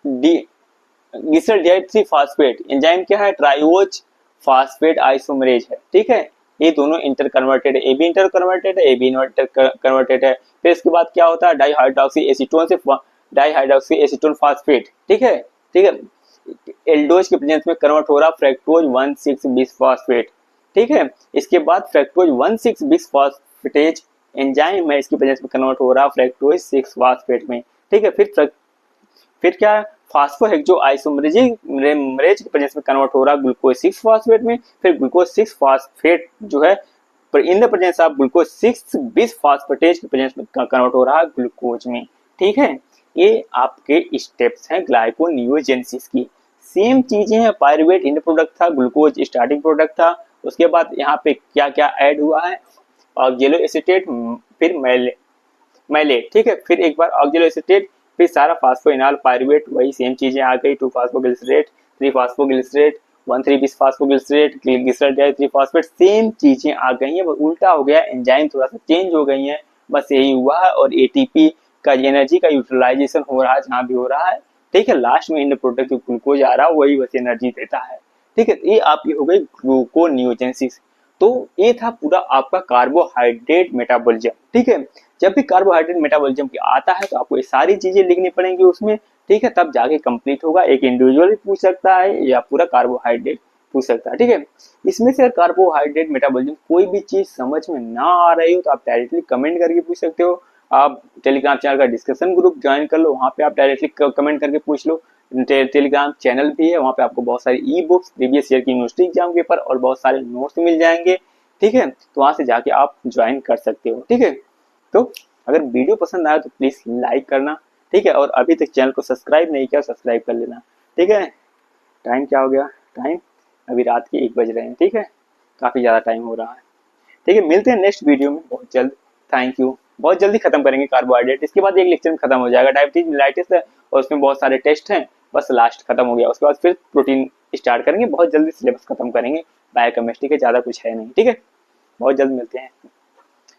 ग्लिसरल डिहाइड 3 फास्फेट एंजाइम क्या है, ट्राइओज फास्फेट आइसोमरेज है, ठीक है। ये दोनों इंटर कन्वर्टेड है, ए बी इंटर कन्वर्टेड है, ए बी इंटर कन्वर्टेड है। फिर इसके बाद क्या होता है, डाइहाइड्रोक्सी एसीटोन से डाइहाइड्रोक्सी एसीटोन फास्फेट, ठीक है, ठीक है। एल्डोज के प्रेजेंस में कन्वर्ट हो रहा फ्रैक्टोज 1,6 बिस फास्फेट, ठीक है। इसके बाद फ्रैक्टोज 1,6 बिस फास्फेटेज एंजाइम है, इसकी प्रेजेंस में कन्वर्ट हो रहा फ्रैक्टोज 6 फास्फेट में, ठीक है। फिर क्या है, फास्फोहेक्सो आइसोमरेज के प्रेजेंस में कन्वर्ट हो रहा ग्लूकोज 6 फास्फेट में, फिर ग्लूकोज 6 फास्फेट जो है in the presence of glucose 6 बिस फास्फेटेज के प्रेजेंस में कन्वर्ट हो रहा ग्लूकोज में, ठीक है। ये आपके स्टेप्स हैं ग्लाइकोनियोजेनेसिस की। सेम चीजें हैं, पायरुवेट इंड प्रोडक्ट था, ग्लूकोज स्टार्टिंग प्रोडक्ट था। उसके बाद यहाँ पे क्या क्या ऐड हुआ है, ऑक्जेलो एसीटेट, फिर मैलेट, ठीक है। फिर एक बार ऑक्जेलो एसीटेट, फिर सारा फास्फोइनाल पायरुवेट, वही सेम चीजें आ गई, 2 phosphoglycerate 3 phosphoglycerate 1,3 bis phosphoglycerate glycerol di 3 phosphate, same चीजें आ गई हैं, उल्टा हो गया, एंजाइम थोड़ा सा चेंज हो गई है, बस यही हुआ है। और एटीपी का एनर्जी का यूटिलाइजेशन हो रहा है जहां भी हो रहा है, ठीक है। लास्ट में इंड प्रोडक्ट ग्लूकोज आ रहा है, वही बस एनर्जी देता है, ठीक है। ये आपकी हो गई ग्लूकोनियोजेनेसिस। तो ये था पूरा आपका कार्बोहाइड्रेट मेटाबॉलिज्म, ठीक है। जब भी कार्बोहाइड्रेट मेटाबॉलिज्म की आता है तो आपको ये सारी चीजें लिखनी पड़ेंगी उसमें, ठीक है, तब जाके कंप्लीट होगा। एक इंडिविजुअल भी पूछ सकता है या पूरा कार्बोहाइड्रेट पूछ सकता है, ठीक है। इसमें से कार्बोहाइड्रेट मेटाबॉलिज्म कोई भी चीज समझ में ना आ रही हो तो आप डायरेक्टली कमेंट करके पूछ सकते हो। आप टेलीग्राम चैनल का डिस्कशन ग्रुप ज्वाइन कर लो, वहाँ पे आप डायरेक्टली कमेंट करके पूछ लो। टेलीग्राम चैनल भी है, वहाँ पे आपको बहुत सारी ई बुक्स, प्रीवियस ईयर की यूनिवर्सिटी एग्जाम पेपर और बहुत सारे नोट्स मिल जाएंगे, ठीक है। तो वहाँ से जाके आप ज्वाइन कर सकते हो, ठीक है। तो अगर वीडियो पसंद आया तो प्लीज लाइक करना, ठीक है। और अभी तक चैनल को सब्सक्राइब नहीं किया, सब्सक्राइब कर लेना, ठीक है। टाइम क्या हो गया, टाइम अभी रात के 1 बज रहे हैं, ठीक है, काफी ज्यादा टाइम हो रहा है, ठीक है। मिलते हैं नेक्स्ट वीडियो में बहुत जल्द। Thank you. बहुत जल्दी खत्म करेंगे कार्बोहाइड्रेट, इसके बाद एक लेक्चर में खत्म हो जाएगा। डायबिटीज मेलाइटिस है और उसमें बहुत सारे टेस्ट हैं, बस लास्ट खत्म हो गया, उसके बाद फिर प्रोटीन स्टार्ट करेंगे, बहुत जल्दी सिलेबस खत्म करेंगे, बायोकेमिस्ट्री के ज़्यादा कुछ है नहीं, ठीक है, बहुत जल्द मिलते हैं।